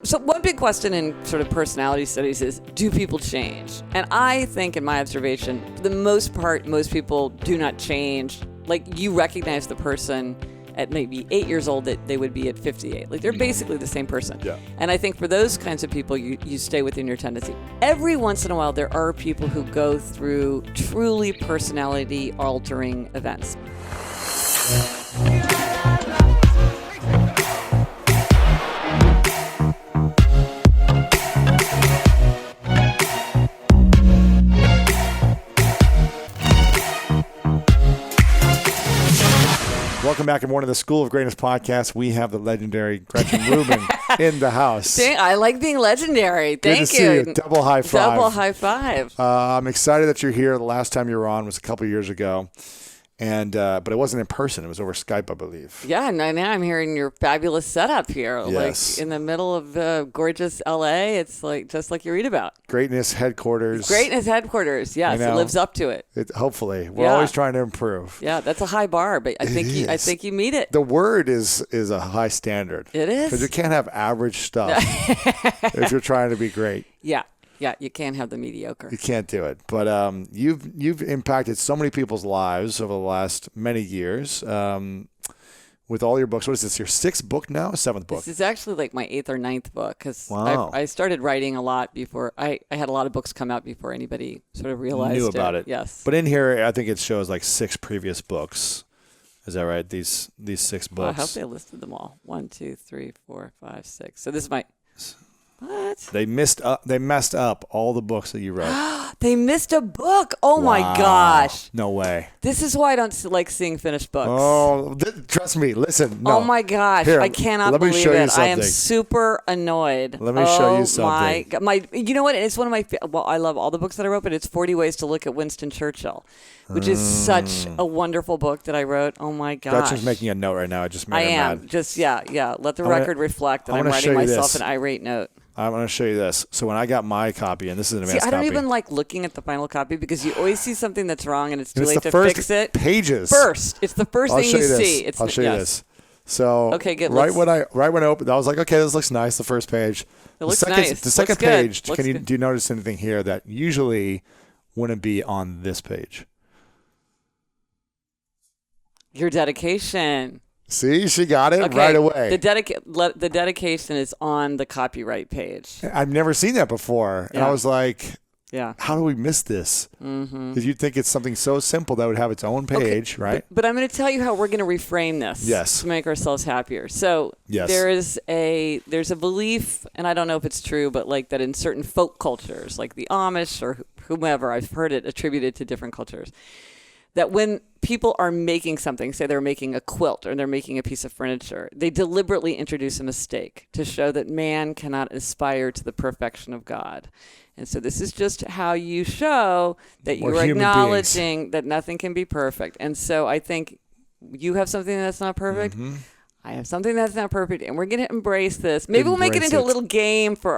So one big question in sort of personality studies is, do people change? And I think, in my observation, for the most part, most people do not change. Like, you recognize the person at maybe 8 years old that they would be at 58. Like, they're basically the same person. Yeah. And I think for those kinds of people, you stay within your tendency. Every once in a while, there are people who go through truly personality-altering events. Welcome back, everyone, to the School of Greatness podcast. We have the legendary Gretchen Rubin in the house. I like being legendary. Thank you. Good to see you. Double high five. Double high five. I'm excited that you're here. The last time you were on was a couple of years ago. And but it wasn't in person. It was over Skype, I believe. Yeah, and now I'm hearing your fabulous setup here. Yes. Like in the middle of gorgeous LA. It's like just like you read about. Greatness headquarters. Greatness headquarters. Yes, it lives up to it. Hopefully. We're always trying to improve. Yeah, that's a high bar, but I think you meet it. The word is a high standard. It is. Because you can't have average stuff if you're trying to be great. Yeah. Yeah, you can't have the mediocre. You can't do it. But you've impacted so many people's lives over the last many years with all your books. What is this, your sixth book now? Seventh book? This is actually like my eighth or ninth book because wow. I started writing a lot before. I had a lot of books come out before anybody sort of realized knew about it. Yes. But in here, I think it shows like 6 previous books. Is that right? These 6 books. Well, I hope they listed them all. 1, 2, 3, 4, 5, 6. So this is my... What? They messed up all the books that you wrote. They missed a book. Oh, wow. my gosh. No way. This is why I don't like seeing finished books. Oh, trust me. Listen. No. Oh, my gosh. Here, I cannot let me believe show you it. I am something. super annoyed. Let me show you something. You know what? It's one of my, I love all the books that I wrote, but it's 40 Ways to Look at Winston Churchill, which is such a wonderful book that I wrote. Oh, my gosh. Gretchen's making a note right now. I just made her mad. Just, yeah. Let the record reflect that I'm writing myself an irate note. I'm going to show you this. So when I got my copy, and this is an advanced copy. I don't even like looking at the final copy because you always see something that's wrong and it's too late to fix it. Pages. It's the first thing you see. I'll show you this. So okay, good. Right when I opened, I was like, okay, this looks nice. The first page. It looks nice. The second page. Do you notice anything here that usually wouldn't be on this page? Your dedication. See, she got it right away. The dedication is on the copyright page. I've never seen that before. And I was like, how do we miss this? Because you'd think it's something so simple that would have its own page, right? But I'm going to tell you how we're going to reframe this to make ourselves happier. So there's a belief, and I don't know if it's true, but like that in certain folk cultures, like the Amish or whomever, I've heard it attributed to different cultures, that when people are making something, say they're making a quilt or they're making a piece of furniture, they deliberately introduce a mistake to show that man cannot aspire to the perfection of God. And so this is just how you show that you're acknowledging that nothing can be perfect. And so I think you have something that's not perfect. I have something that's not perfect, and we're going to embrace this. Maybe we'll make it into a little game for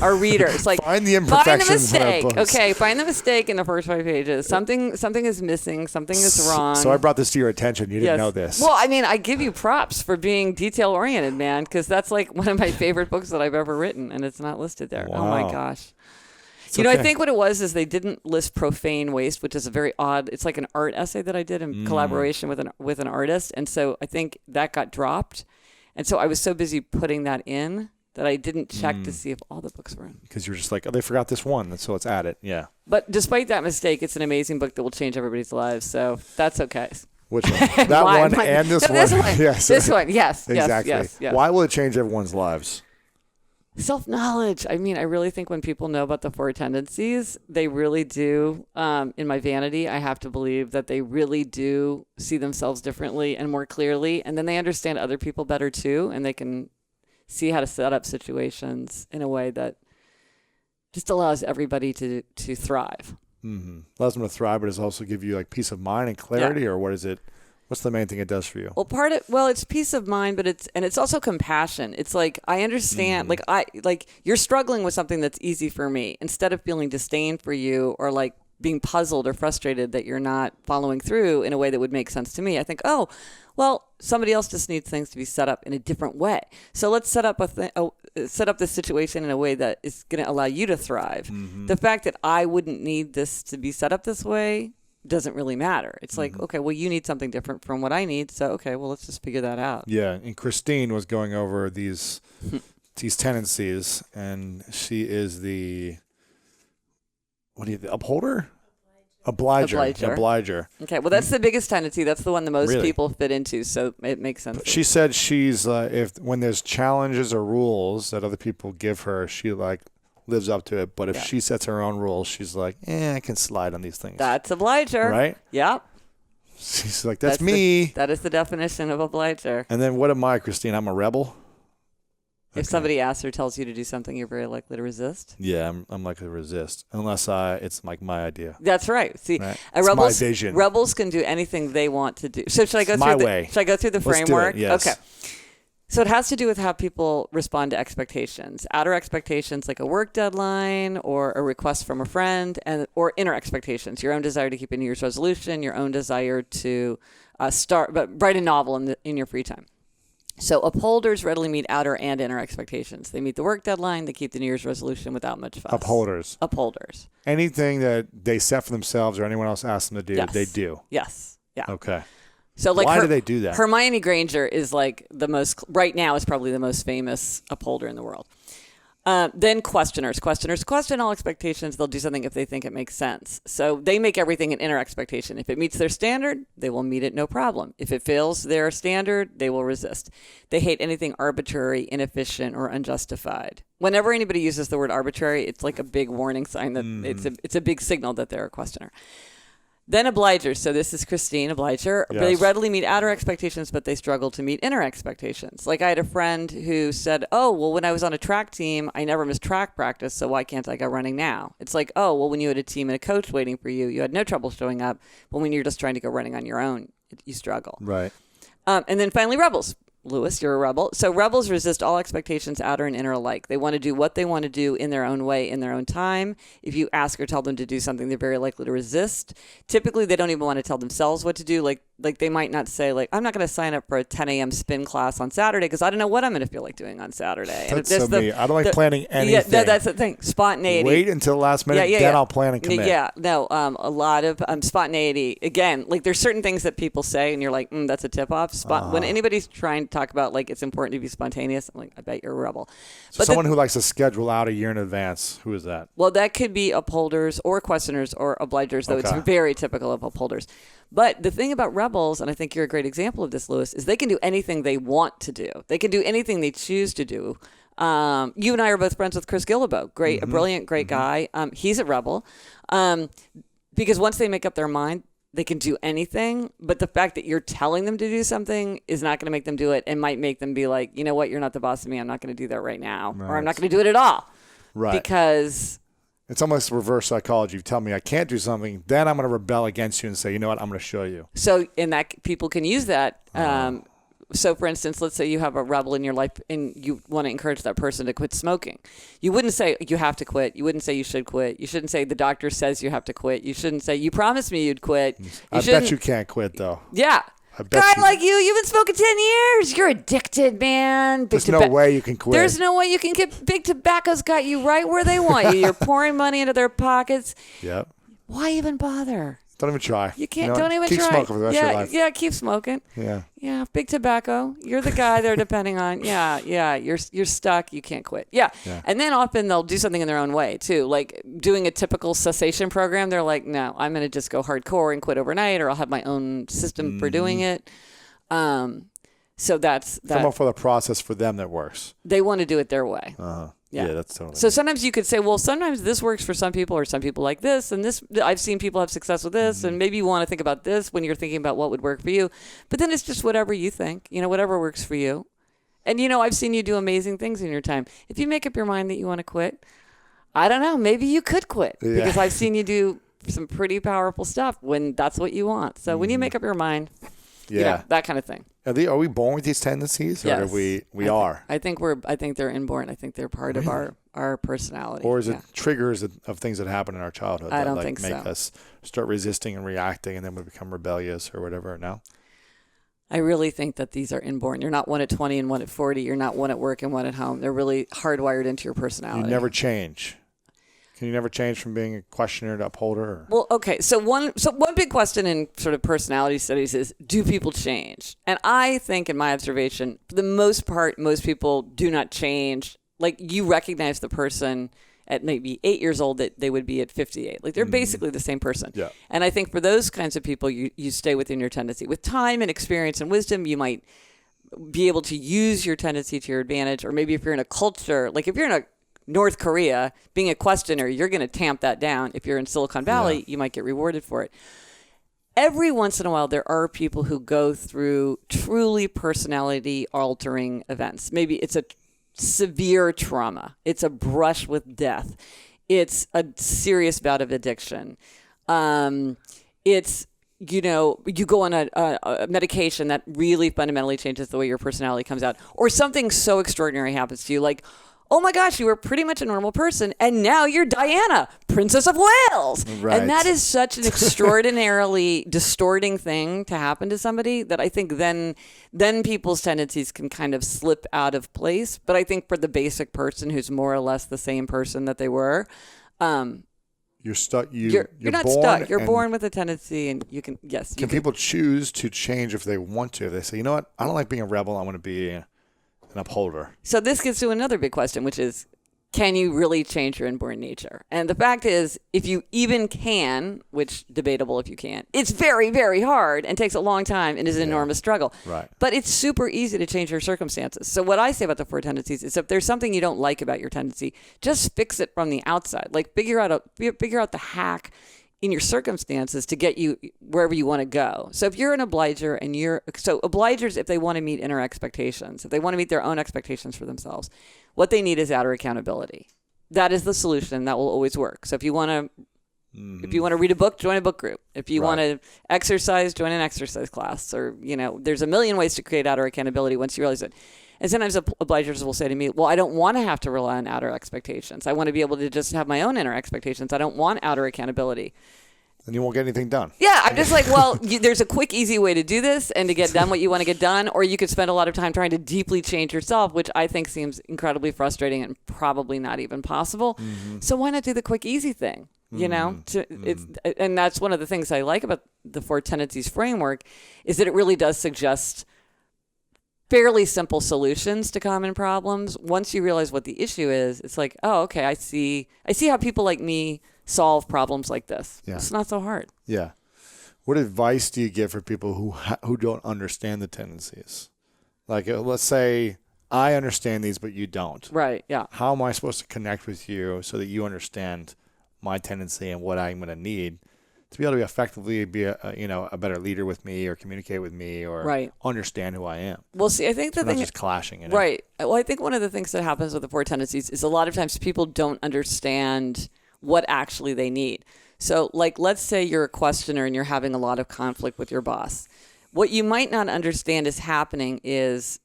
our readers. Like find the imperfections. Find the mistake. Okay, find the mistake in the first 5 pages. Something is missing. Something is wrong. So I brought this to your attention. You didn't know this. Well, I mean, I give you props for being detail-oriented, man, because that's like one of my favorite books that I've ever written, and it's not listed there. Wow. Oh, my gosh. I think what it was is they didn't list profane waste, which is a very odd. It's like an art essay that I did in collaboration with an artist, and so I think that got dropped, and so I was so busy putting that in that I didn't check to see if all the books were in. Because you were just like, oh, they forgot this one, so let's add it. Yeah. But despite that mistake, it's an amazing book that will change everybody's lives. So that's okay. Which one? That one and this one. This one. Yes. This one. Yes. Exactly. Yes. Why will it change everyone's lives? Self-knowledge. I mean, I really think when people know about the Four Tendencies, they really do, in my vanity, I have to believe that they really do see themselves differently and more clearly. And then they understand other people better too. And they can see how to set up situations in a way that just allows everybody to thrive. Allows them to thrive, but does it also give you like peace of mind and clarity, or what is it? What's the main thing it does for you? Well, it's peace of mind, but it's also compassion. It's like, I understand, like you're struggling with something that's easy for me. Instead of feeling disdain for you or like being puzzled or frustrated that you're not following through in a way that would make sense to me, I think, oh, Well, somebody else just needs things to be set up in a different way. So let's set up set up this situation in a way that is going to allow you to thrive. The fact that I wouldn't need this to be set up this way doesn't really matter. It's like, okay, well, you need something different from what I need. So, okay, well, let's just figure that out. Yeah. And Christine was going over these tendencies, and she is the upholder? Obliger. Okay, well, that's the biggest tendency. That's the one that most people fit into, so it makes sense. She said she's when there's challenges or rules that other people give her, she lives up to it. But if she sets her own rules, she's like, I can slide on these things. That's obliger, right? Yep. She's like, that's me. That is the definition of obliger. And then what am I, Christine? I'm a rebel. If somebody asks or tells you to do something, you're very likely to resist. Yeah, I'm likely to resist unless it's like my idea. That's right. See, right? It's my vision. Rebels can do anything they want to do. So should I go through the framework? Do it, yes. Okay. So it has to do with how people respond to expectations. Outer expectations like a work deadline or a request from a friend, or inner expectations, your own desire to keep a New Year's resolution, your own desire to write a novel in your free time. So upholders readily meet outer and inner expectations. They meet the work deadline. They keep the New Year's resolution without much fuss. Upholders. Anything that they set for themselves or anyone else asks them to do, they do. Yes. Yeah. Okay. So why do they do that? Hermione Granger is right now is probably the most famous upholder in the world. Then questioners. Questioners question all expectations. They'll do something if they think it makes sense. So they make everything an inner expectation. If it meets their standard, they will meet it no problem. If it fails their standard, they will resist. They hate anything arbitrary, inefficient, or unjustified. Whenever anybody uses the word arbitrary, it's like a big warning sign that it's a big signal that they're a questioner. Then obligers. So this is Christine, obliger. Yes. They readily meet outer expectations, but they struggle to meet inner expectations. Like I had a friend who said, when I was on a track team, I never missed track practice, so why can't I go running now? It's like, when you had a team and a coach waiting for you, you had no trouble showing up. But when you're just trying to go running on your own, you struggle. Right. And then finally, rebels. Lewis, you're a rebel. So rebels resist all expectations, outer and inner alike. They want to do what they want to do in their own way, in their own time. If you ask or tell them to do something, they're very likely to resist. Typically, they don't even want to tell themselves what to do. Like they might not say, I'm not going to sign up for a 10 a.m. spin class on Saturday because I don't know what I'm going to feel like doing on Saturday. That's so me. I don't like planning anything. Yeah, that's the thing. Spontaneity. Wait until the last minute, then I'll plan and commit. Yeah, no, a lot of spontaneity. Again, there's certain things that people say and you're like, that's a tip-off. When anybody's trying to talk about it's important to be spontaneous, I'm like, I bet you're a rebel. So someone who likes to schedule out a year in advance, who is that? Well, that could be upholders or questioners or obligers, though it's very typical of upholders. But the thing about rebels, and I think you're a great example of this, Lewis, is they can do anything they want to do. They can do anything they choose to do. You and I are both friends with Chris Guillebeau. A brilliant, great guy. He's a rebel. Because once they make up their mind, they can do anything, but the fact that you're telling them to do something is not going to make them do it and might make them be like, you know what, you're not the boss of me. I'm not going to do that right now. Right. Or I'm not going to do it at all. Right. Because it's almost reverse psychology. You tell me I can't do something, then I'm going to rebel against you and say, you know what, I'm going to show you. So in that, people can use that. So, for instance, let's say you have a rebel in your life and you want to encourage that person to quit smoking. You wouldn't say you have to quit. You wouldn't say you should quit. You shouldn't say the doctor says you have to quit. You shouldn't say you promised me you'd quit. I bet you can't quit, though. Yeah. Guy like you've been smoking 10 years. You're addicted, man. There's no way you can quit. There's no way you can quit. Big Tobacco's got you right where they want you. You're pouring money into their pockets. Yep. Why even bother? Don't even try. You can't. Don't even try. Keep smoking for the rest of your life. Yeah, keep smoking. Yeah. Yeah, Big Tobacco. You're the guy they're depending on. Yeah. You're stuck. You can't quit. Yeah. And then often they'll do something in their own way too, like doing a typical cessation program. They're like, no, I'm going to just go hardcore and quit overnight, or I'll have my own system for doing it. So that's that. Come up with a process for them that works. They want to do it their way. Yeah, that's totally. So sometimes you could say, well, sometimes this works for some people, or some people like this, and this. I've seen people have success with this, and maybe you want to think about this when you're thinking about what would work for you. But then it's just whatever you think, whatever works for you. And I've seen you do amazing things in your time. If you make up your mind that you want to quit, I don't know, maybe you could quit because I've seen you do some pretty powerful stuff when that's what you want. So when you make up your mind, that kind of thing. Are we born with these tendencies, or yes. we are? I think they're inborn. I think they're part of our personality. Or is it triggers of things that happen in our childhood that make us start resisting and reacting, and then we become rebellious or whatever? No. I really think that these are inborn. You're not one at 20 and one at 40. You're not one at work and one at home. They're really hardwired into your personality. You never change. Can you never change from being a questioner to upholder? Or? Well, okay. So one big question in sort of personality studies is, do people change? And I think, in my observation, for the most part, most people do not change. Like, you recognize the person at maybe 8 years old that they would be at 58. Like, they're basically the same person. Yeah. And I think for those kinds of people, you stay within your tendency. With time and experience and wisdom, you might be able to use your tendency to your advantage. Or maybe if you're in a culture, like if you're in a North Korea, being a questioner, you're going to tamp that down. If you're in Silicon Valley, you might get rewarded for it. Every once in a while, there are people who go through truly personality-altering events. Maybe it's a severe trauma. It's a brush with death. It's a serious bout of addiction. It's, you go on a medication that really fundamentally changes the way your personality comes out. Or something so extraordinary happens to you, like, oh my gosh, you were pretty much a normal person, and now you're Diana, Princess of Wales. Right. And that is such an extraordinarily distorting thing to happen to somebody that I think then people's tendencies can kind of slip out of place. But I think for the basic person who's more or less the same person that they were, you're stuck. You're not stuck. You're born with a tendency, and you can, yes. Can people choose to change if they want to? If they say, you know what, I don't like being a rebel, I want to be an upholder. So this gets to another big question, which is, can you really change your inborn nature? And the fact is, if you even can, which debatable if you can, it's very, very hard and takes a long time and is an enormous struggle. Right. But it's super easy to change your circumstances. So what I say about the Four Tendencies is, if there's something you don't like about your tendency, just fix it from the outside. Like, figure out the hack in your circumstances to get you wherever you want to go. So if you're an obliger obligers, if they want to meet inner expectations, if they want to meet their own expectations for themselves, what they need is outer accountability. That is the solution. That will always work. So if you want to read a book, join a book group. If you want to exercise, join an exercise class. Or, there's a million ways to create outer accountability once you realize it. And sometimes obligers will say to me, well, I don't want to have to rely on outer expectations. I want to be able to just have my own inner expectations. I don't want outer accountability. Then you won't get anything done. Yeah, I'm just like, well, there's a quick, easy way to do this and to get done what you want to get done, or you could spend a lot of time trying to deeply change yourself, which I think seems incredibly frustrating and probably not even possible. Mm-hmm. So why not do the quick, easy thing? And that's one of the things I like about the Four Tendencies framework, is that it really does suggest fairly simple solutions to common problems. Once you realize what the issue is, it's like, oh, okay, I see how people like me solve problems like this. Yeah. It's not so hard. Yeah. What advice do you give for people who don't understand the tendencies? Like, let's say I understand these, but you don't. Right, yeah. How am I supposed to connect with you so that you understand my tendency and what I'm going to need to be able to effectively be a better leader with me, or communicate with me, or understand who I am? Well, see, I think the thing not just clashing. Right. Well, I think one of the things that happens with the Four Tendencies is a lot of times people don't understand what actually they need. So, like, let's say you're a questioner and you're having a lot of conflict with your boss. What you might not understand is happening is,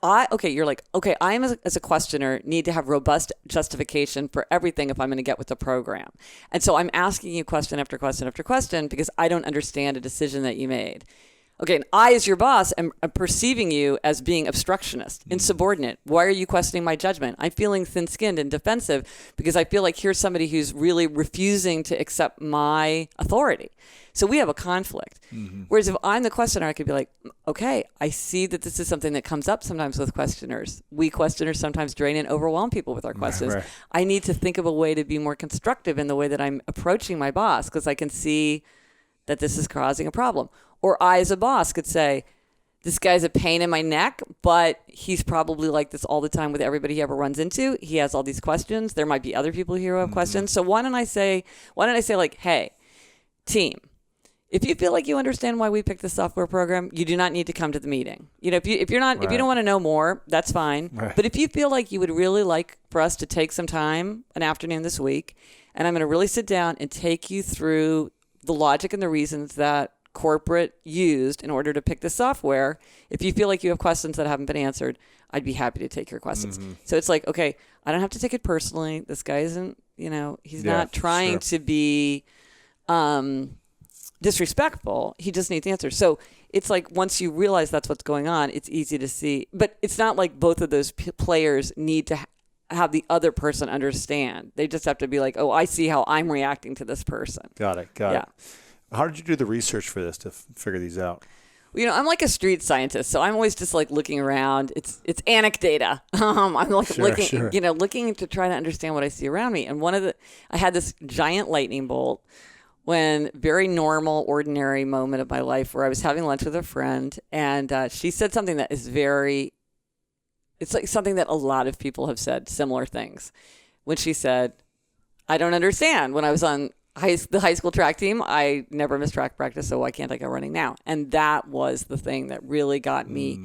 you're like, okay, I am as a questioner need to have robust justification for everything if I'm going to get with the program. And so I'm asking you question after question after question because I don't understand a decision that you made. Okay, and I, as your boss, am perceiving you as being obstructionist, insubordinate. Why are you questioning my judgment? I'm feeling thin-skinned and defensive because I feel like here's somebody who's really refusing to accept my authority. So we have a conflict. Mm-hmm. Whereas if I'm the questioner, I could be like, okay, I see that this is something that comes up sometimes with questioners. We questioners sometimes drain and overwhelm people with our questions. Right. I need to think of a way to be more constructive in the way that I'm approaching my boss, because I can see that this is causing a problem. Or I, as a boss, could say, this guy's a pain in my neck, but he's probably like this all the time with everybody he ever runs into. He has all these questions. There might be other people here who have questions. So why don't I say like, hey, team, if you feel like you understand why we picked this software program, you do not need to come to the meeting. If you don't want to know more, that's fine. Right. But if you feel like you would really like for us to take some time, an afternoon this week, and I'm going to really sit down and take you through the logic and the reasons that corporate used in order to pick the software. If you feel like you have questions that haven't been answered, I'd be happy to take your questions. Mm-hmm. So it's like, okay, I don't have to take it personally. This guy isn't, he's not trying to be disrespectful. He just needs answers. So it's like once you realize that's what's going on, it's easy to see. But it's not like both of those players need to have the other person understand. They just have to be like, oh, I see how I'm reacting to this person. Got it. How did you do the research for this to figure these out? Well, I'm like a street scientist, so I'm always just like looking around. It's anecdata. I'm like looking to try to understand what I see around me. And I had this giant lightning bolt when very normal, ordinary moment of my life where I was having lunch with a friend, and she said something that is it's like something that a lot of people have said, similar things. When she said, I don't understand. When I was on the high school track team, I never missed track practice, so why can't I go running now? And that was the thing that really got me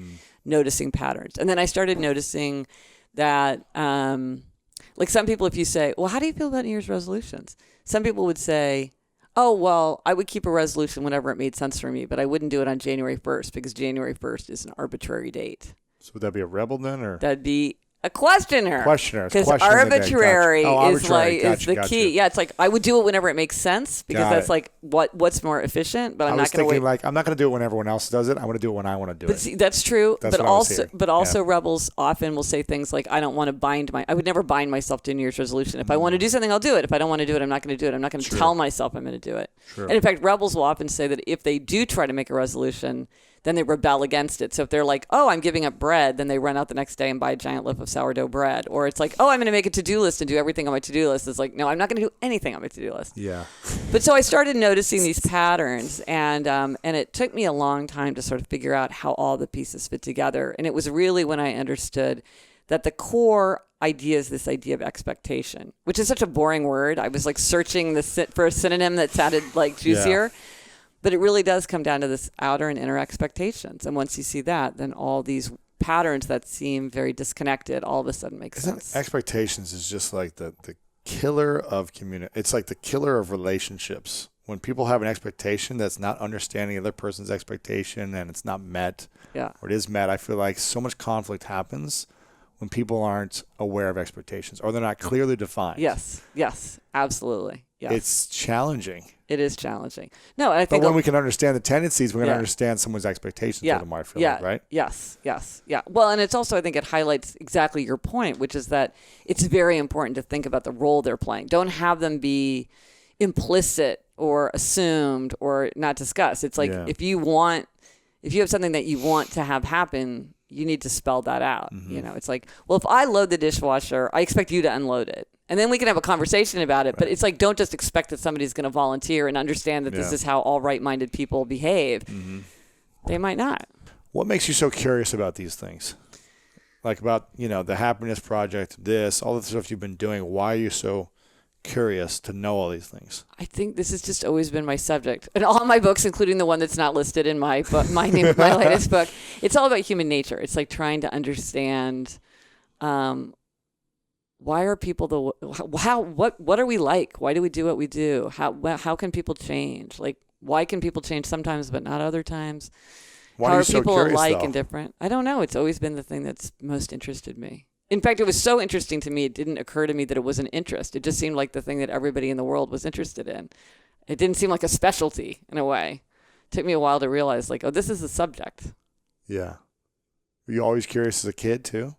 noticing patterns. And then I started noticing that, like some people, if you say, well, how do you feel about New Year's resolutions? Some people would say, oh, well, I would keep a resolution whenever it made sense for me, but I wouldn't do it on January 1st because January 1st is an arbitrary date. So would that be a rebel then? Or that'd be a questionnaire. Because arbitrary is the gotcha. key. Yeah, it's like I would do it whenever it makes sense because that's like what's more efficient. But I'm not going to wait. Like I'm not going to do it when everyone else does it. I'm going to do it when I want to do it. See, that's true. But also, rebels often will say things like, "I don't want to I would never bind myself to a New Year's resolution. If I want to do something, I'll do it. If I don't want to do it, I'm not going to do it. I'm not going to tell myself I'm going to do it." True. And in fact, rebels will often say that if they do try to make a resolution, then they rebel against it. So if they're like, oh, I'm giving up bread, then they run out the next day and buy a giant loaf of sourdough bread. Or it's like, oh, I'm going to make a to-do list and do everything on my to-do list. It's like, no, I'm not going to do anything on my to-do list. Yeah. But so I started noticing these patterns, and it took me a long time to sort of figure out how all the pieces fit together. And it was really when I understood that the core idea is this idea of expectation, which is such a boring word. I was like searching for a synonym that sounded like juicier. Yeah. But it really does come down to this outer and inner expectations. And once you see that, then all these patterns that seem very disconnected all of a sudden make sense. Expectations is just like the killer of community. It's like the killer of relationships. When people have an expectation that's not understanding the other person's expectation and it's not met, or it is met, I feel like so much conflict happens when people aren't aware of expectations or they're not clearly defined. Yes, absolutely. Yes. It's challenging. It is challenging. No, I think. But when we can understand the tendencies, we're going to understand someone's expectations a little more, I feel like, right? Yes. Well, and it's also, I think it highlights exactly your point, which is that it's very important to think about the role they're playing. Don't have them be implicit or assumed or not discussed. It's like if you have something that you want to have happen, you need to spell that out. Mm-hmm. It's like, well, if I load the dishwasher, I expect you to unload it. And then we can have a conversation about it. Right. But it's like, don't just expect that somebody's going to volunteer and understand that this is how all right-minded people behave. Mm-hmm. They might not. What makes you so curious about these things? Like about, the Happiness Project, all the stuff you've been doing. Why are you so curious to know all these things? I think this has just always been my subject. And all my books, including the one that's not listed in my book, my latest book, it's all about human nature. It's like trying to understand why are people what are we like? Why do we do what we do? How can people change? Like, why can people change sometimes but not other times? How are people alike and different? I don't know. It's always been the thing that's most interested me. In fact, it was so interesting to me, it didn't occur to me that it was an interest. It just seemed like the thing that everybody in the world was interested in. It didn't seem like a specialty in a way. It took me a while to realize, like, oh, this is a subject. Yeah. Were you always curious as a kid, too?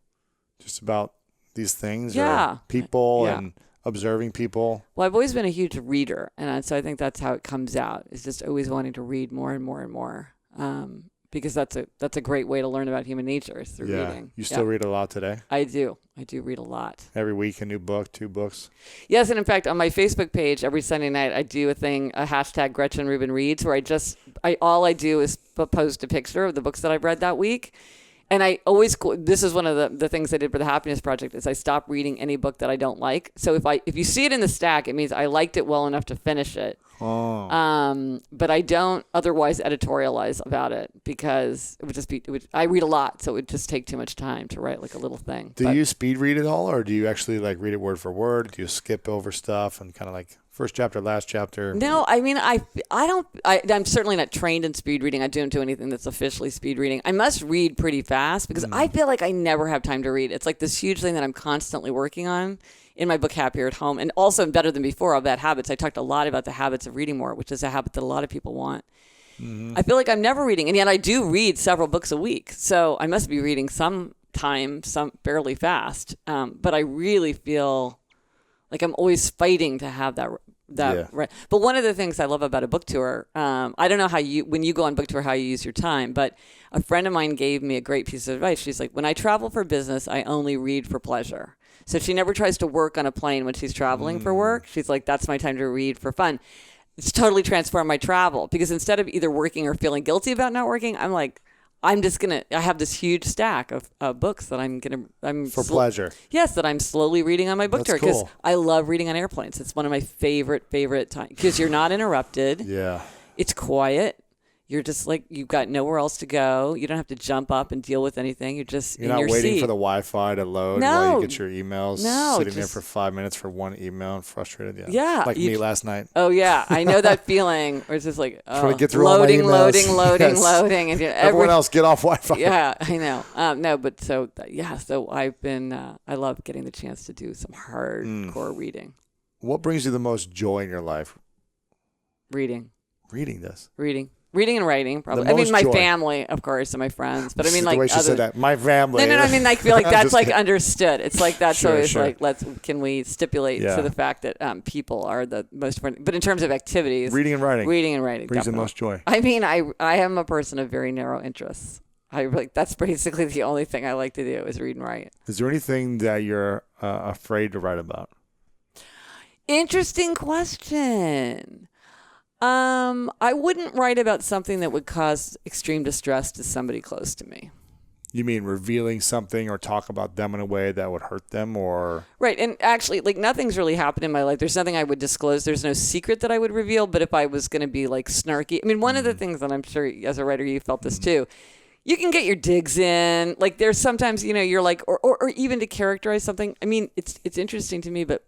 Just about these things? Yeah. Or people and observing people? Well, I've always been a huge reader, and so I think that's how it comes out. It's just always wanting to read more and more and more. Because that's a great way to learn about human nature is through reading. You still read a lot today? I do read a lot. Every week a new book, 2 books? Yes, and in fact, on my Facebook page, every Sunday night, I do a hashtag Gretchen Rubin Reads, where all I do is post a picture of the books that I've read that week. And this is one of the things I did for the Happiness Project is I stopped reading any book that I don't like. So if you see it in the stack, it means I liked it well enough to finish it. Oh. But I don't otherwise editorialize about it because it would just be, I read a lot, so it would just take too much time to write like a little thing. Do you speed read it all, or do you actually like read it word for word? Do you skip over stuff and kind of like first chapter, last chapter? No, I mean, I'm certainly not trained in speed reading. I don't do anything that's officially speed reading. I must read pretty fast because I feel like I never have time to read. It's like this huge thing that I'm constantly working on in my book, Happier at Home. And also in Better Than Before, All Bad Habits, I talked a lot about the habits habits of reading more, which is a habit that a lot of people want. I feel like I'm never reading, and yet I do read several books a week. So I must be reading some fairly fast. But I really feel like I'm always fighting to have that right. But one of the things I love about a book tour, I don't know when you go on book tour, how you use your time, but a friend of mine gave me a great piece of advice. She's like, when I travel for business, I only read for pleasure. So she never tries to work on a plane when she's traveling for work. She's like, that's my time to read for fun. It's totally transformed my travel, because instead of either working or feeling guilty about not working, I'm like, I have this huge stack of books that I'm for pleasure. Yes, that I'm slowly reading on my book tour, because I love reading on airplanes. It's one of my favorite times, because you're not interrupted. Yeah. It's quiet. You're just like, you've got nowhere else to go. You don't have to jump up and deal with anything. You're just in your seat. You're not waiting for the Wi-Fi to load while you get your emails. No, sitting there for 5 minutes for one email and frustrated. Yeah. Like me last night. Oh, yeah. I know that feeling where it's just like, get through loading. And everyone else get off Wi-Fi. Yeah, I know. So I've been, I love getting the chance to do some hardcore reading. What brings you the most joy in your life? Reading. Reading and writing, probably. I mean, my family, of course, and my friends. But I mean, like, the way she said that, my family. No. I mean, like, feel like that's like understood. It's like that's always like, can we stipulate to the fact that people are the most important? But in terms of activities, reading and writing brings the most joy. I mean, I am a person of very narrow interests. That's basically the only thing I like to do is read and write. Is there anything that you're afraid to write about? Interesting question. I wouldn't write about something that would cause extreme distress to somebody close to me. You mean revealing something or talk about them in a way that would hurt them, or? Right. And actually, like, nothing's really happened in my life. There's nothing I would disclose. There's no secret that I would reveal. But if I was going to be like snarky, I mean, one of the things that I'm sure as a writer, you felt this too. You can get your digs in. Like, there's sometimes, you're like, or even to characterize something. I mean, it's interesting to me, but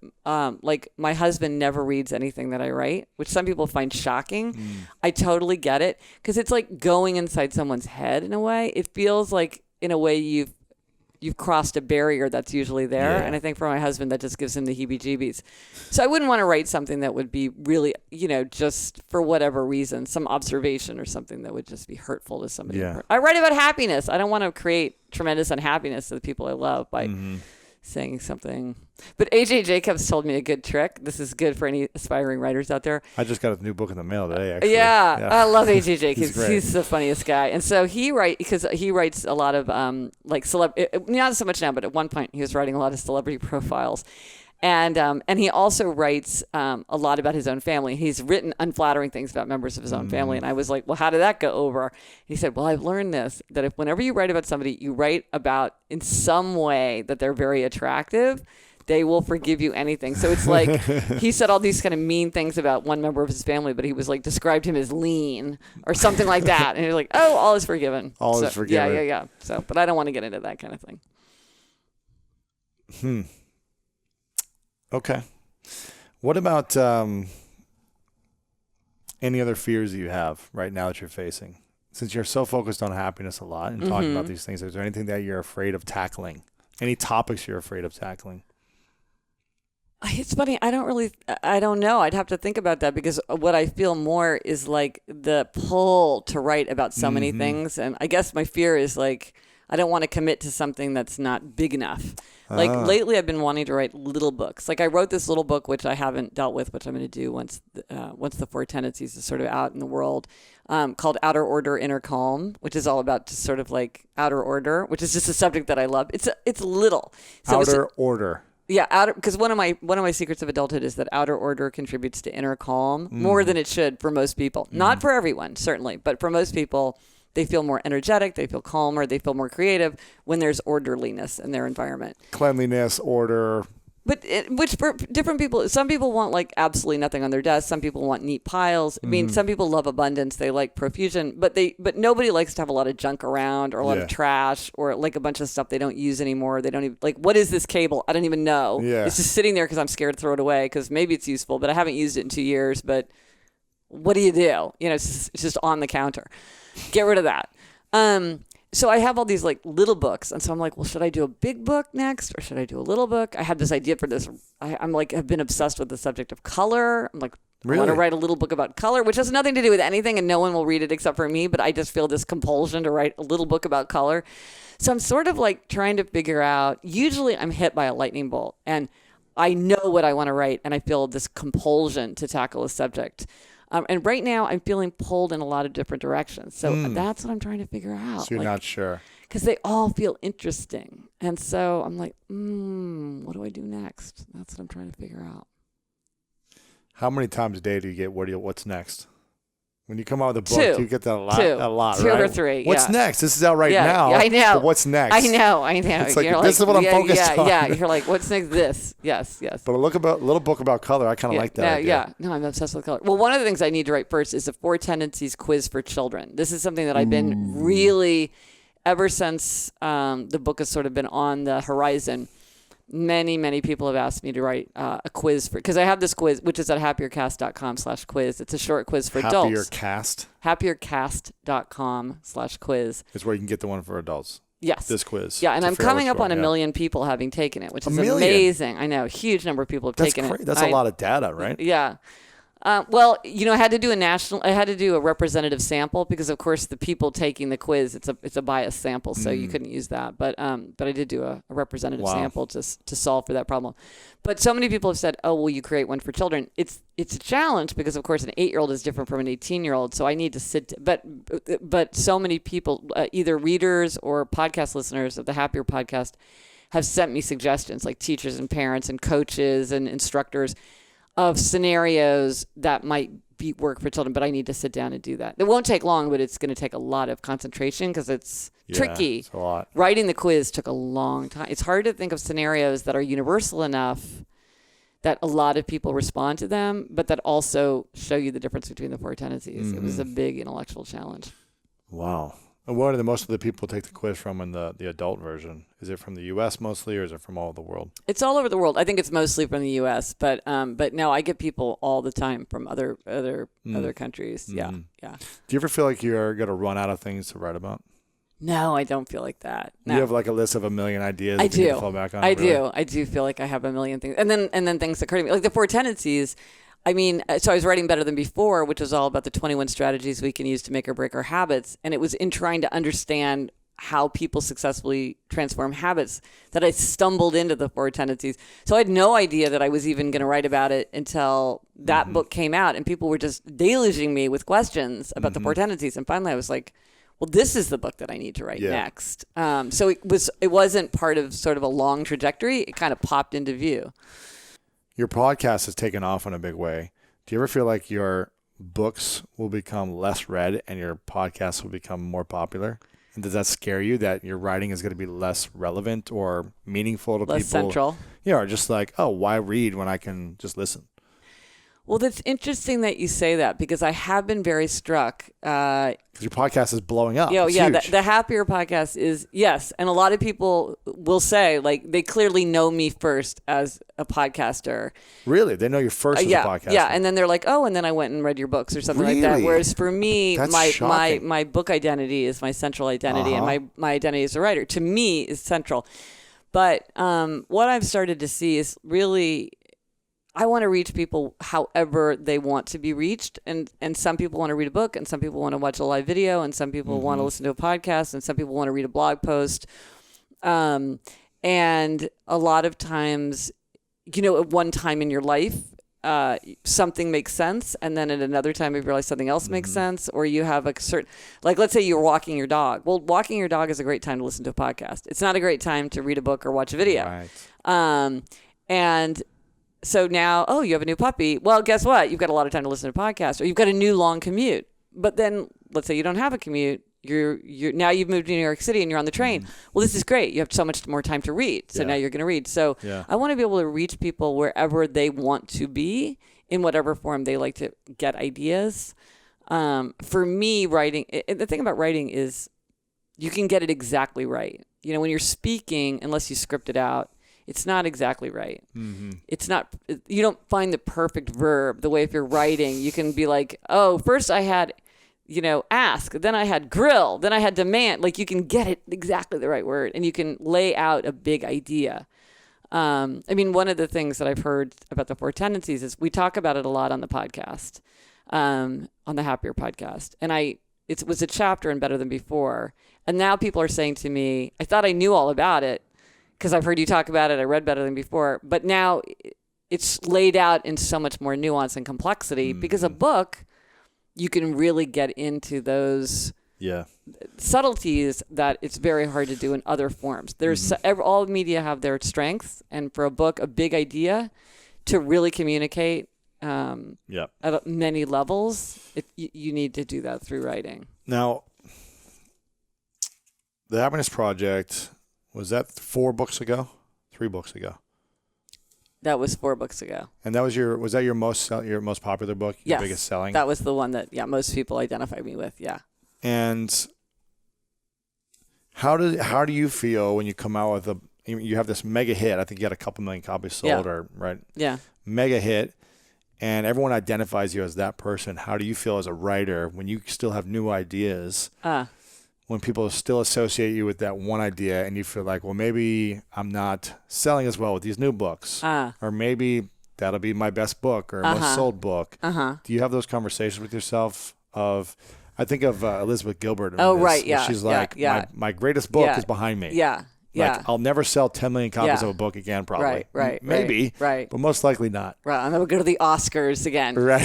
like, my husband never reads anything that I write, which some people find shocking. I totally get it, because it's like going inside someone's head in a way. It feels like, in a way, you've crossed a barrier that's usually there. And I think for my husband, that just gives him the heebie-jeebies. So I wouldn't want to write something that would be really, just for whatever reason, some observation or something that would just be hurtful to somebody. Yeah. I write about happiness. I don't want to create tremendous unhappiness to the people I love by saying something. But AJ Jacobs told me a good trick. This is good for any aspiring writers out there. I just got a new book in the mail today, actually. Yeah. I love AJ Jacobs. He's the funniest guy. And so he writes a lot of like not so much now, but at one point he was writing a lot of celebrity profiles. And he also writes a lot about his own family. He's written unflattering things about members of his own family. And I was like, well, how did that go over? And he said, well, I've learned this, that whenever you write about somebody, you write about in some way that they're very attractive, they will forgive you anything. So it's like, he said all these kind of mean things about one member of his family, but he was like, described him as lean or something like that. And he was like, oh, all is forgiven. All is forgiven. Yeah. So, but I don't want to get into that kind of thing. Okay. What about any other fears that you have right now that you're facing? Since you're so focused on happiness a lot and talking about these things, is there anything that you're afraid of tackling? Any topics you're afraid of tackling? It's funny. I don't know. I'd have to think about that, because what I feel more is like the pull to write about so many things. And I guess my fear is like, I don't want to commit to something that's not big enough. Like lately I've been wanting to write little books. Like I wrote this little book, which I haven't dealt with, which I'm going to do once the Four Tendencies is sort of out in the world, called Outer Order, Inner Calm, which is all about just sort of like outer order, which is just a subject that I love. It's little. So outer order. Yeah, because one of my secrets of adulthood is that outer order contributes to inner calm more than it should for most people. Not for everyone, certainly, but for most people, they feel more energetic, they feel calmer, they feel more creative when there's orderliness in their environment. Cleanliness, order. But which for different people, some people want like absolutely nothing on their desk. Some people want neat piles. I mean, some people love abundance. They like profusion, but nobody likes to have a lot of junk around or a lot of trash or like a bunch of stuff they don't use anymore. They don't even like, what is this cable? I don't even know. Yeah. It's just sitting there because I'm scared to throw it away because maybe it's useful, but I haven't used it in 2 years. But what do? It's just on the counter. Get rid of that. so I have all these like little books, and so I'm like, well, should I do a big book next, or should I do a little book? I had this idea for this. I'm like, I've been obsessed with the subject of color. I'm like, really? I want to write a little book about color, which has nothing to do with anything, and no one will read it except for me. But I just feel this compulsion to write a little book about color. So I'm sort of like trying to figure out. Usually, I'm hit by a lightning bolt, and I know what I want to write, and I feel this compulsion to tackle a subject. And right now, I'm feeling pulled in a lot of different directions. So that's what I'm trying to figure out. So you're not sure. Because they all feel interesting. And so I'm like, what do I do next? That's what I'm trying to figure out. How many times a day do you get, what's next? When you come out with a book, you get that a lot, Two right? or three. What's next? This is out right now. Yeah, I know. But what's next? I know. It's like, this is what I'm focused on. Yeah, you're like, what's next? This. Yes. But a little book about color, I kind of like that idea. Yeah. No, I'm obsessed with color. Well, one of the things I need to write first is the Four Tendencies quiz for children. This is something that I've been really, ever since the book has sort of been on the horizon, many people have asked me to write a quiz because I have this quiz, which is at happiercast.com/quiz. It's a short quiz for adults. Happiercast.com/quiz. It's where you can get the one for adults. Yes. This quiz. Yeah, and I'm coming up on 1 million people having taken it, which is amazing. I know, a huge number of people have taken it. That's a lot of data, right? Yeah. Well, I had to do a representative sample because, of course, the people taking the quiz, it's a biased sample, so you couldn't use that. But I did do a representative sample to solve for that problem. But so many people have said, "Oh, will you create one for children?" It's a challenge because, of course, an 8-year-old is different from an 18-year-old. So I need to sit. But so many people, either readers or podcast listeners of the Happier podcast, have sent me suggestions, like teachers and parents and coaches and instructors, of scenarios that might work for children, but I need to sit down and do that. It won't take long, but it's going to take a lot of concentration because it's tricky. It's a lot. Writing the quiz took a long time. It's hard to think of scenarios that are universal enough that a lot of people respond to them, but that also show you the difference between the four tendencies. It was a big intellectual challenge. Wow. And where do most of the people take the quiz from in the adult version? Is it from the U.S. mostly, or is it from all over the world? It's all over the world. I think it's mostly from the U.S., but no, I get people all the time from other countries. Yeah. Do you ever feel like you're going to run out of things to write about? No, I don't feel like that. No. You have like a list of 1 million ideas I that you can fall back on? I do. I do feel like I have 1 million things. And then things occur to me. Like the Four Tendencies. I mean, so I was writing Better Than Before, which was all about the 21 strategies we can use to make or break our habits. And it was in trying to understand how people successfully transform habits that I stumbled into the Four Tendencies. So I had no idea that I was even going to write about it until that book came out. And people were just deluging me with questions about the Four Tendencies. And finally I was like, well, this is the book that I need to write next. So it wasn't part of sort of a long trajectory. It kind of popped into view. Your podcast has taken off in a big way. Do you ever feel like your books will become less read and your podcast will become more popular? And does that scare you that your writing is going to be less relevant or meaningful to people? Less central. Yeah, or just like, oh, why read when I can just listen? Well, that's interesting that you say that because I have been very struck. Because your podcast is blowing up. The Happier podcast is, yes. And a lot of people will say, like, they clearly know me first as a podcaster. Really? They know you first as a podcaster? Yeah. And then they're like, oh, and then I went and read your books or something like that. Whereas for me, my book identity is my central identity and my identity as a writer, to me, is central. But what I've started to see is really, I want to reach people however they want to be reached. And some people want to read a book, and some people want to watch a live video, and some people want to listen to a podcast, and some people want to read a blog post. And a lot of times, at one time in your life, something makes sense. And then at another time, you realize something else makes sense, or you have a certain, like, let's say you're walking your dog. Well, walking your dog is a great time to listen to a podcast. It's not a great time to read a book or watch a video. Right. And so now, you have a new puppy. Well, guess what? You've got a lot of time to listen to a podcast, or you've got a new long commute. But then let's say you don't have a commute. Now you've moved to New York City and you're on the train. Well, this is great. You have so much more time to read. So now you're going to read. So I want to be able to reach people wherever they want to be, in whatever form they like to get ideas. For me, writing, the thing about writing is you can get it exactly right. When you're speaking, unless you script it out, it's not exactly right. It's not, you don't find the perfect verb. The way if you're writing, you can be like, oh, first I had ask. Then I had grill. Then I had demand. Like you can get it exactly the right word, and you can lay out a big idea. One of the things that I've heard about the Four Tendencies is we talk about it a lot on the podcast, on the Happier podcast. And it was a chapter in Better Than Before. And now people are saying to me, I thought I knew all about it because I've heard you talk about it. I read Better Than Before. But now it's laid out in so much more nuance and complexity because a book, you can really get into those subtleties that it's very hard to do in other forms. There's all media have their strengths, and for a book, a big idea to really communicate at many levels, you need to do that through writing. Now, the Happiness Project, was that 4 books ago? 3 books ago? That was 4 books ago. And that was your most popular book? Your biggest selling? That was the one that most people identify me with. Yeah. And how do you feel when you come out with you have this mega hit? I think you had a couple million copies sold, right? Yeah. Mega hit, and everyone identifies you as that person. How do you feel as a writer when you still have new ideas? When people still associate you with that one idea and you feel like, well, maybe I'm not selling as well with these new books. Or maybe that'll be my best book or most sold book. Do you have those conversations with yourself I think of Elizabeth Gilbert. Right, yeah. She's like, my greatest book is behind me. Yeah. Like, I'll never sell 10 million copies of a book again, probably. Right. Maybe. Right. But most likely not. Right. And then we'll go to the Oscars again. Right.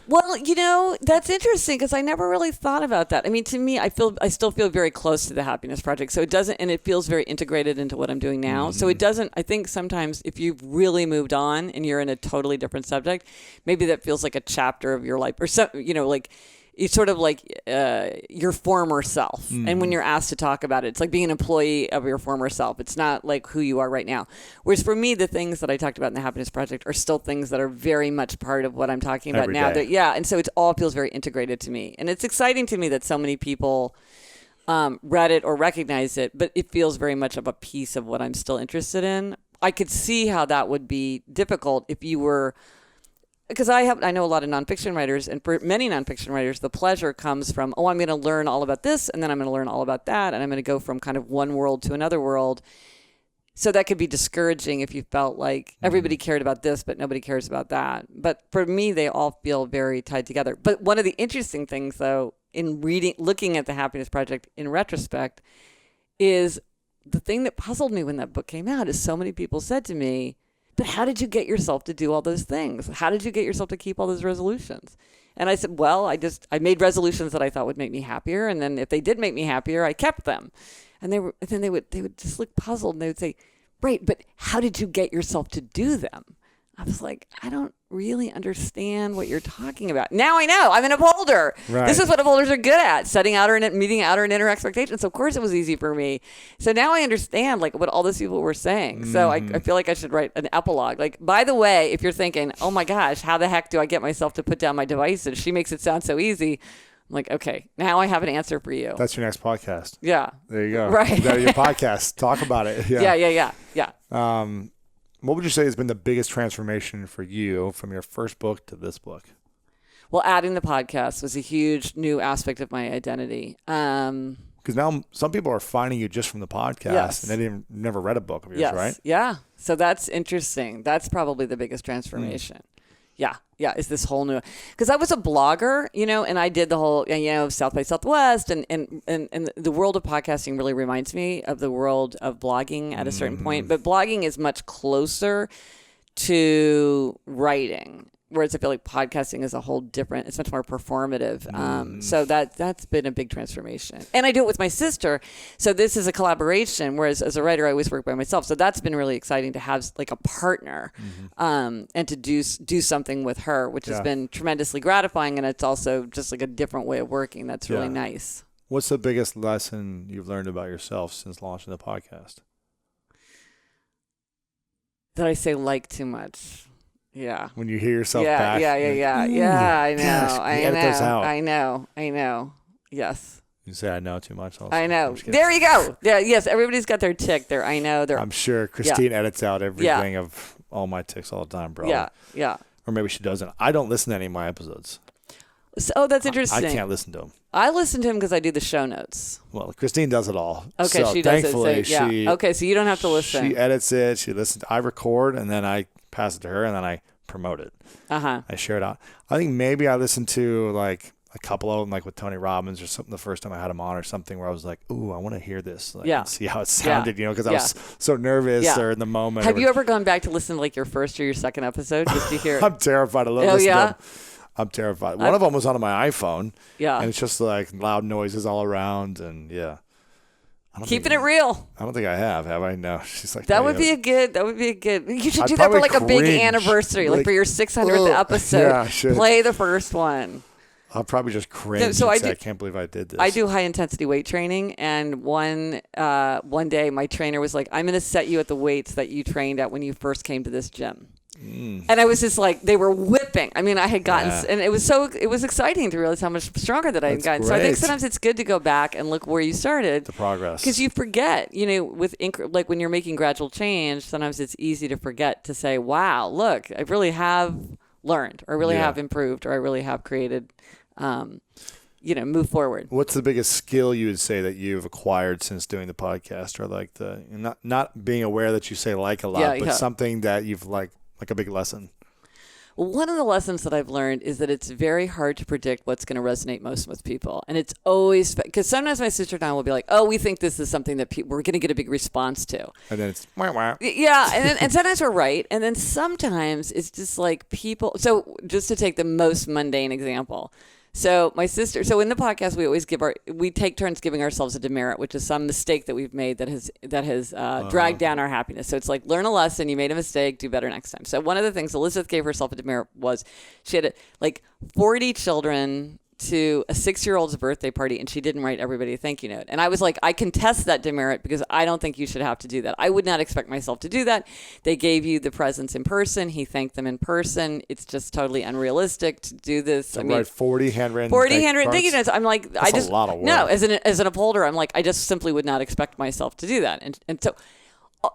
Well, that's interesting because I never really thought about that. I mean, to me, I still feel very close to the Happiness Project. So it feels very integrated into what I'm doing now. So it doesn't, I think sometimes if you've really moved on and you're in a totally different subject, maybe that feels like a chapter of your life or something, like, it's sort of like your former self. And when you're asked to talk about it, it's like being an employee of your former self. It's not like who you are right now. Whereas for me, the things that I talked about in the Happiness Project are still things that are very much part of what I'm talking about now. And so it all feels very integrated to me. And it's exciting to me that so many people read it or recognize it, but it feels very much of a piece of what I'm still interested in. I could see how that would be difficult if you were... Because I know a lot of nonfiction writers, and for many nonfiction writers, the pleasure comes from, I'm going to learn all about this, and then I'm going to learn all about that, and I'm going to go from kind of one world to another world. So that could be discouraging if you felt like everybody cared about this, but nobody cares about that. But for me, they all feel very tied together. But one of the interesting things, though, in looking at the Happiness Project in retrospect, is the thing that puzzled me when that book came out is so many people said to me, but how did you get yourself to do all those things? How did you get yourself to keep all those resolutions? And I said, well, I made resolutions that I thought would make me happier. And then if they did make me happier, I kept them. And they would just look puzzled and they would say, right, but how did you get yourself to do them? I was like, I don't really understand what you're talking about. Now I know. I'm an upholder. Right. This is what upholders are good at, meeting outer and inner expectations. So of course it was easy for me. So now I understand like what all those people were saying. So I feel like I should write an epilogue. Like, by the way, if you're thinking, oh my gosh, how the heck do I get myself to put down my devices? She makes it sound so easy. I'm like, okay, now I have an answer for you. That's your next podcast. Yeah. There you go. Right. That your podcast. Talk about it. Yeah. What would you say has been the biggest transformation for you from your first book to this book? Well, adding the podcast was a huge new aspect of my identity. Because now some people are finding you just from the podcast, and they never read a book of yours, right? Yeah. So that's interesting. That's probably the biggest transformation. Yeah, is this whole new... Because I was a blogger, and I did the whole, South by Southwest, and the world of podcasting really reminds me of the world of blogging at a certain point. But blogging is much closer to writing, whereas I feel like podcasting is a whole different... It's much more performative. So that's been a big transformation. And I do it with my sister, so this is a collaboration, whereas as a writer, I always work by myself. So that's been really exciting to have like a partner and to do something with her, which has been tremendously gratifying. And it's also just like a different way of working. That's really nice. What's the biggest lesson you've learned about yourself since launching the podcast? That I say like too much. Yeah. When you hear yourself back. Yeah. I know. Gosh, I know. Yes. You say I know too much also. I know. There you go. Yeah. Yes. Everybody's got their tick. I know. I'm sure Christine edits out everything of all my ticks all the time, bro. Yeah. Or maybe she doesn't. I don't listen to any of my episodes. So, that's interesting. I can't listen to them. I listen to him because I do the show notes. Well, Christine does it all. Okay, so she does thankfully, it. So, yeah. Okay, so you don't have to listen. She edits it. She listens. I record, and then I pass it to her, and then I promote it. I share it out. I think maybe I listened to like a couple of them, like with Tony Robbins or something, the first time I had him on or something, where I was like, ooh, I want to hear this. Like, and see how it sounded, because I was so nervous or in the moment. Have you ever gone back to listen to like your first or your second episode just to hear? I'm terrified. I love listening to them. I'm terrified. One of them was on my iPhone. Yeah. And it's just like loud noises all around. And keeping it real. I don't think I have I? No. She's like, that would be a good. You should do that for like a big anniversary, like for your 600th episode. Yeah, I should. Play the first one. I'll probably just cringe. So I can't believe I did this. I do high intensity weight training, and one day my trainer was like, "I'm going to set you at the weights that you trained at when you first came to this gym." And I was just like, they were whipping. I mean, I had gotten, and it was exciting to realize how much stronger that I had gotten. Great. So I think sometimes it's good to go back and look where you started. The progress. Because you forget, with like when you're making gradual change, sometimes it's easy to forget to say, wow, look, I really have learned, or I really have improved, or I really have created, move forward. What's the biggest skill you would say that you've acquired since doing the podcast, or like not being aware that you say like a lot, but something that you've like a big lesson? Well, one of the lessons that I've learned is that it's very hard to predict what's going to resonate most with people. And it's always, because sometimes my sister and I will be like, oh, we think this is something that we're going to get a big response to. And then it's, wah, wah. Yeah. And sometimes we're right. And then sometimes it's just like people. So just to take the most mundane example. So my sister, in the podcast, we always we take turns giving ourselves a demerit, which is some mistake that we've made that has dragged down our happiness. So it's like, learn a lesson, you made a mistake, do better next time. So one of the things Elizabeth gave herself a demerit was she had 40 children to a 6-year-old's birthday party, and she didn't write everybody a thank you note. And I was like, I contest that demerit because I don't think you should have to do that. I would not expect myself to do that. They gave you the presents in person. He thanked them in person. It's just totally unrealistic to do this. I mean, write 40 handwritten thank you notes. I'm like, that's a lot of work. No, as an upholder, I'm like, I just simply would not expect myself to do that. And so.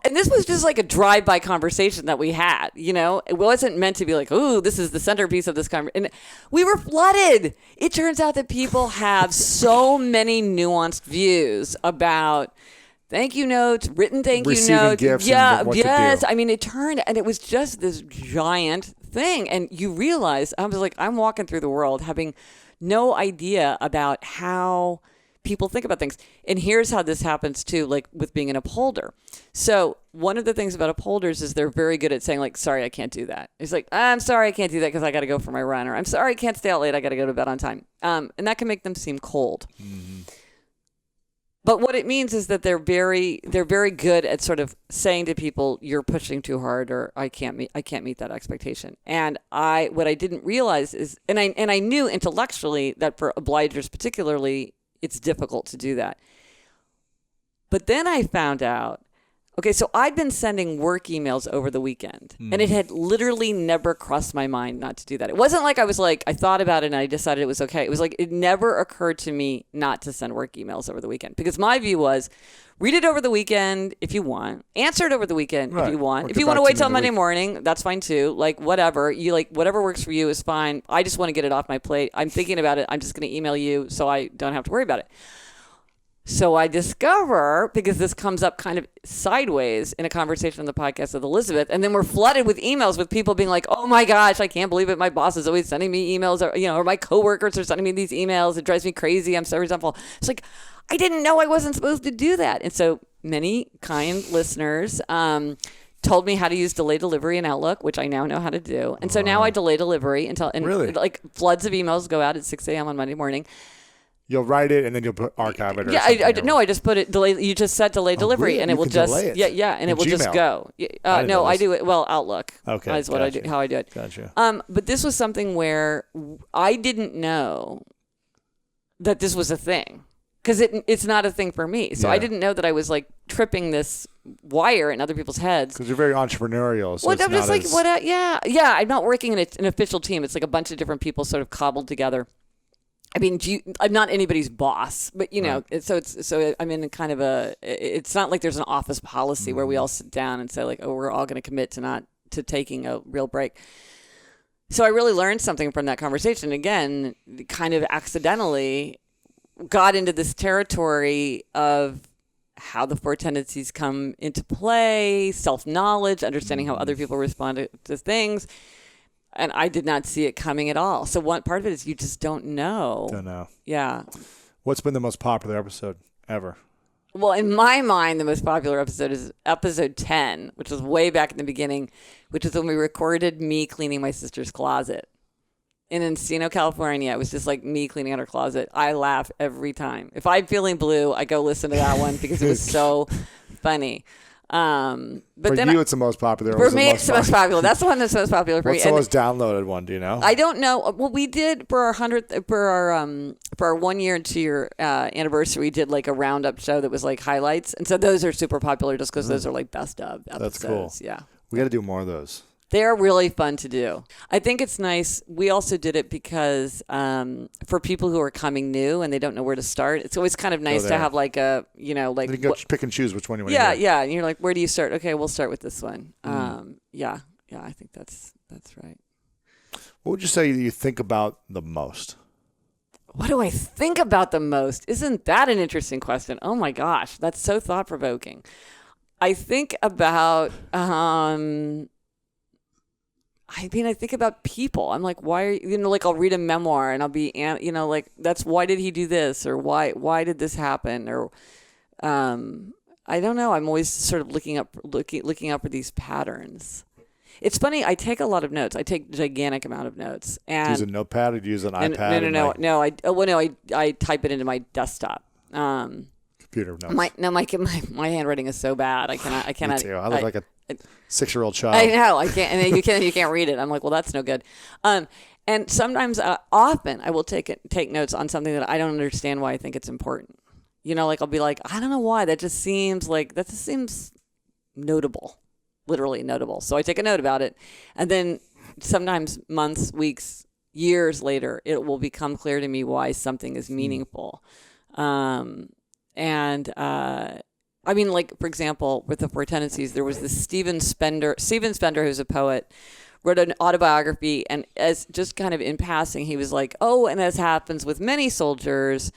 And this was just like a drive-by conversation that we had, It wasn't meant to be like, ooh, this is the centerpiece of this conversation. And we were flooded. It turns out that people have so many nuanced views about thank you notes, written thank you notes. Gifts yes. I mean, it was just this giant thing. And you realize, I was like, I'm walking through the world having no idea about how people think about things. And here's how this happens too, like with being an upholder. So one of the things about upholders is they're very good at saying like, sorry, I can't do that. It's like, I'm sorry, I can't do that because I got to go for my run, or I'm sorry, I can't stay out late. I got to go to bed on time. And that can make them seem cold. Mm-hmm. But what it means is that they're very good at sort of saying to people, you're pushing too hard, or I can't meet that expectation. And what I didn't realize is, and I knew intellectually that for obligers particularly, it's difficult to do that. But then I found out, okay, so I'd been sending work emails over the weekend, and it had literally never crossed my mind not to do that. It wasn't like I thought about it and I decided it was okay. It was like it never occurred to me not to send work emails over the weekend, because my view was, read it over the weekend if you want, answer it over the weekend if you want. If you want to wait till Monday morning, that's fine too. Like whatever works for you is fine. I just want to get it off my plate. I'm thinking about it. I'm just going to email you so I don't have to worry about it. So I discover, because this comes up kind of sideways in a conversation on the podcast with Elizabeth, and then we're flooded with emails with people being like, oh my gosh, I can't believe it. My boss is always sending me emails, or my coworkers are sending me these emails. It drives me crazy. I'm so resentful. It's like, I didn't know I wasn't supposed to do that. And so many kind listeners told me how to use delay delivery in Outlook, which I now know how to do. And so now I delay delivery until really? Like floods of emails go out at 6 a.m. on Monday morning. You'll write it and then you'll archive it. Or I just put it delay. You just set delay delivery, really? And it will just and it will just go. No, I do it. Well, Outlook. Okay, is what I do. How I do it. Gotcha. But this was something where I didn't know that this was a thing, because it's not a thing for me. So I didn't know that I was like tripping this wire in other people's heads. Because you're very entrepreneurial. So I'm just like, what? Yeah. I'm not working in an official team. It's like a bunch of different people sort of cobbled together. I mean, I'm not anybody's boss, but right. So I'm in kind of it's not like there's an office policy where we all sit down and say like, oh, we're all going to commit to taking a real break. So I really learned something from that conversation. Again, kind of accidentally got into this territory of how the Four Tendencies come into play, self-knowledge, understanding how other people respond to things. And I did not see it coming at all. So one part of it is you just don't know. Don't know. Yeah. What's been the most popular episode ever? Well, in my mind, the most popular episode is episode 10, which was way back in the beginning, which is when we recorded me cleaning my sister's closet. In Encino, California, it was just like me cleaning out her closet. I laugh every time. If I'm feeling blue, I go listen to that one because it was so funny. But for then you, it's the most popular. For me, it's the most popular. That's the one that's most popular for me. What's the most downloaded one? Do you know? I don't know. Well, we did for our 1 year and 2 year anniversary. We did like a roundup show that was like highlights, and so those are super popular just because those are like best of episodes. That's cool. Yeah, we got to do more of those. They're really fun to do. I think it's nice. We also did it because for people who are coming new and they don't know where to start, it's always kind of nice to have like a, you like... You can go pick and choose which one you want to hear. Yeah. And you're like, where do you start? Okay, we'll start with this one. Yeah, I think that's right. What would you say you think about the most? What do I think about the most? Isn't that an interesting question? Oh my gosh, that's so thought-provoking. I think about... I think about people. I'm like, why are you, like I'll read a memoir and I'll be, like that's why did he do this or why did this happen or, I don't know. I'm always sort of looking up for these patterns. It's funny. I take a lot of notes. I take a gigantic amount of notes. And do you use a notepad or do you use an iPad? No. I type it into my desktop. Computer notes. My handwriting is so bad. I cannot. Me too. I look like a 6-year-old child. I know. I can't. And then you can't read it. I'm like, well, that's no good. And sometimes, often, I will take notes on something that I don't understand why I think it's important. Like I'll be like, I don't know why. That just seems notable, literally notable. So I take a note about it, and then sometimes months, weeks, years later, it will become clear to me why something is meaningful. Like, for example, with the Four Tendencies, there was this Steven Spender, who's a poet, wrote an autobiography, and as just kind of in passing, he was like, and as happens with many soldiers,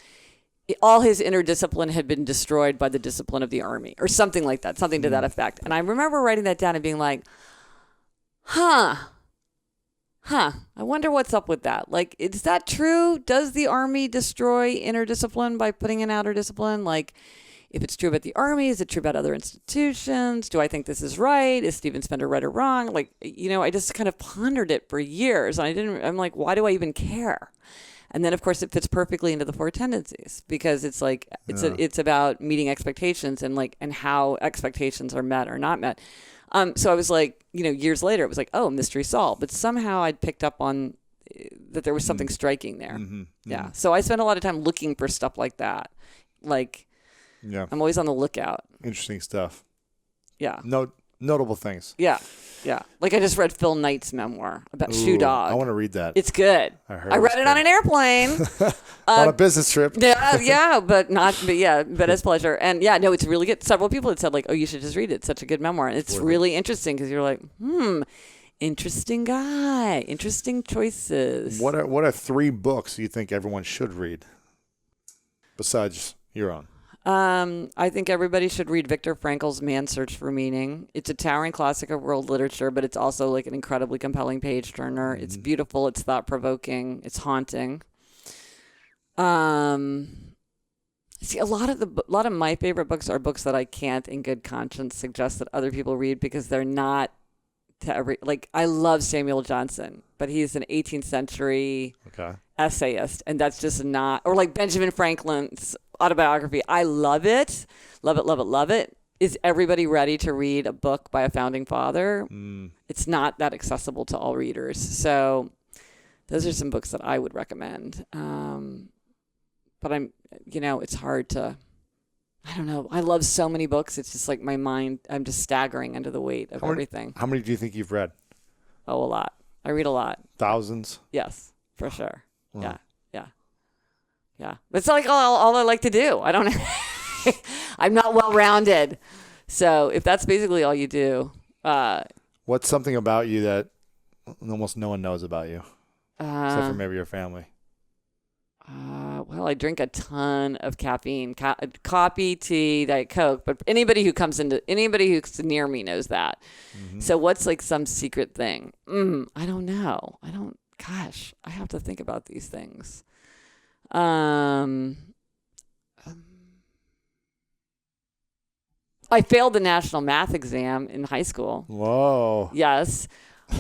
all his inner discipline had been destroyed by the discipline of the army, or something like that, something to that effect. And I remember writing that down and being like, I wonder what's up with that. Like, is that true? Does the army destroy inner discipline by putting in outer discipline? Like, if it's true about the army, is it true about other institutions? Do I think this is right? Is Steven Spender right or wrong? Like, I just kind of pondered it for years. And I'm like, why do I even care? And then, of course, it fits perfectly into the Four Tendencies because it's like, it's about meeting expectations and how expectations are met or not met. So I was like, years later, it was like, mystery solved. But somehow I'd picked up on that there was something striking there. Mm-hmm. Yeah. So I spent a lot of time looking for stuff like that. Like, yeah, I'm always on the lookout. Interesting stuff. Yeah. Notable things. Yeah. Like I just read Phil Knight's memoir about Shoe Dog. I want to read that. It's good. I read it on an airplane. On a business trip. but as pleasure. And it's really good. Several people had said like, you should just read it. It's such a good memoir. And it's really interesting because you're like, interesting guy, interesting choices. What are 3 books you think everyone should read besides your own? I think everybody should read Viktor Frankl's Man's Search for Meaning. It's a towering classic of world literature, but it's also like an incredibly compelling page turner. It's beautiful. It's thought-provoking. It's haunting. See, a lot of my favorite books are books that I can't in good conscience suggest that other people read because they're not to every, like, I love Samuel Johnson, but he's an 18th century essayist, and that's just not, or like Benjamin Franklin's autobiography. I love it. Love it, love it, love it. Is everybody ready to read a book by a founding father? It's not that accessible to all readers. So those are some books that I would recommend. But it's hard to, I don't know. I love so many books. It's just like my mind, I'm just staggering under the weight of everything. How many do you think you've read? Oh, a lot. I read a lot. Thousands? Yes, for sure. Wow. Yeah. It's like all I like to do. I don't I'm not well-rounded. So if that's basically all you do. What's something about you that almost no one knows about you, except for maybe your family? Well, I drink a ton of caffeine, coffee, tea, Diet Coke, but anybody who's near me knows that. Mm-hmm. So what's like some secret thing? I don't know. Gosh, I have to think about these things. I failed the national math exam in high school. Whoa. Yes.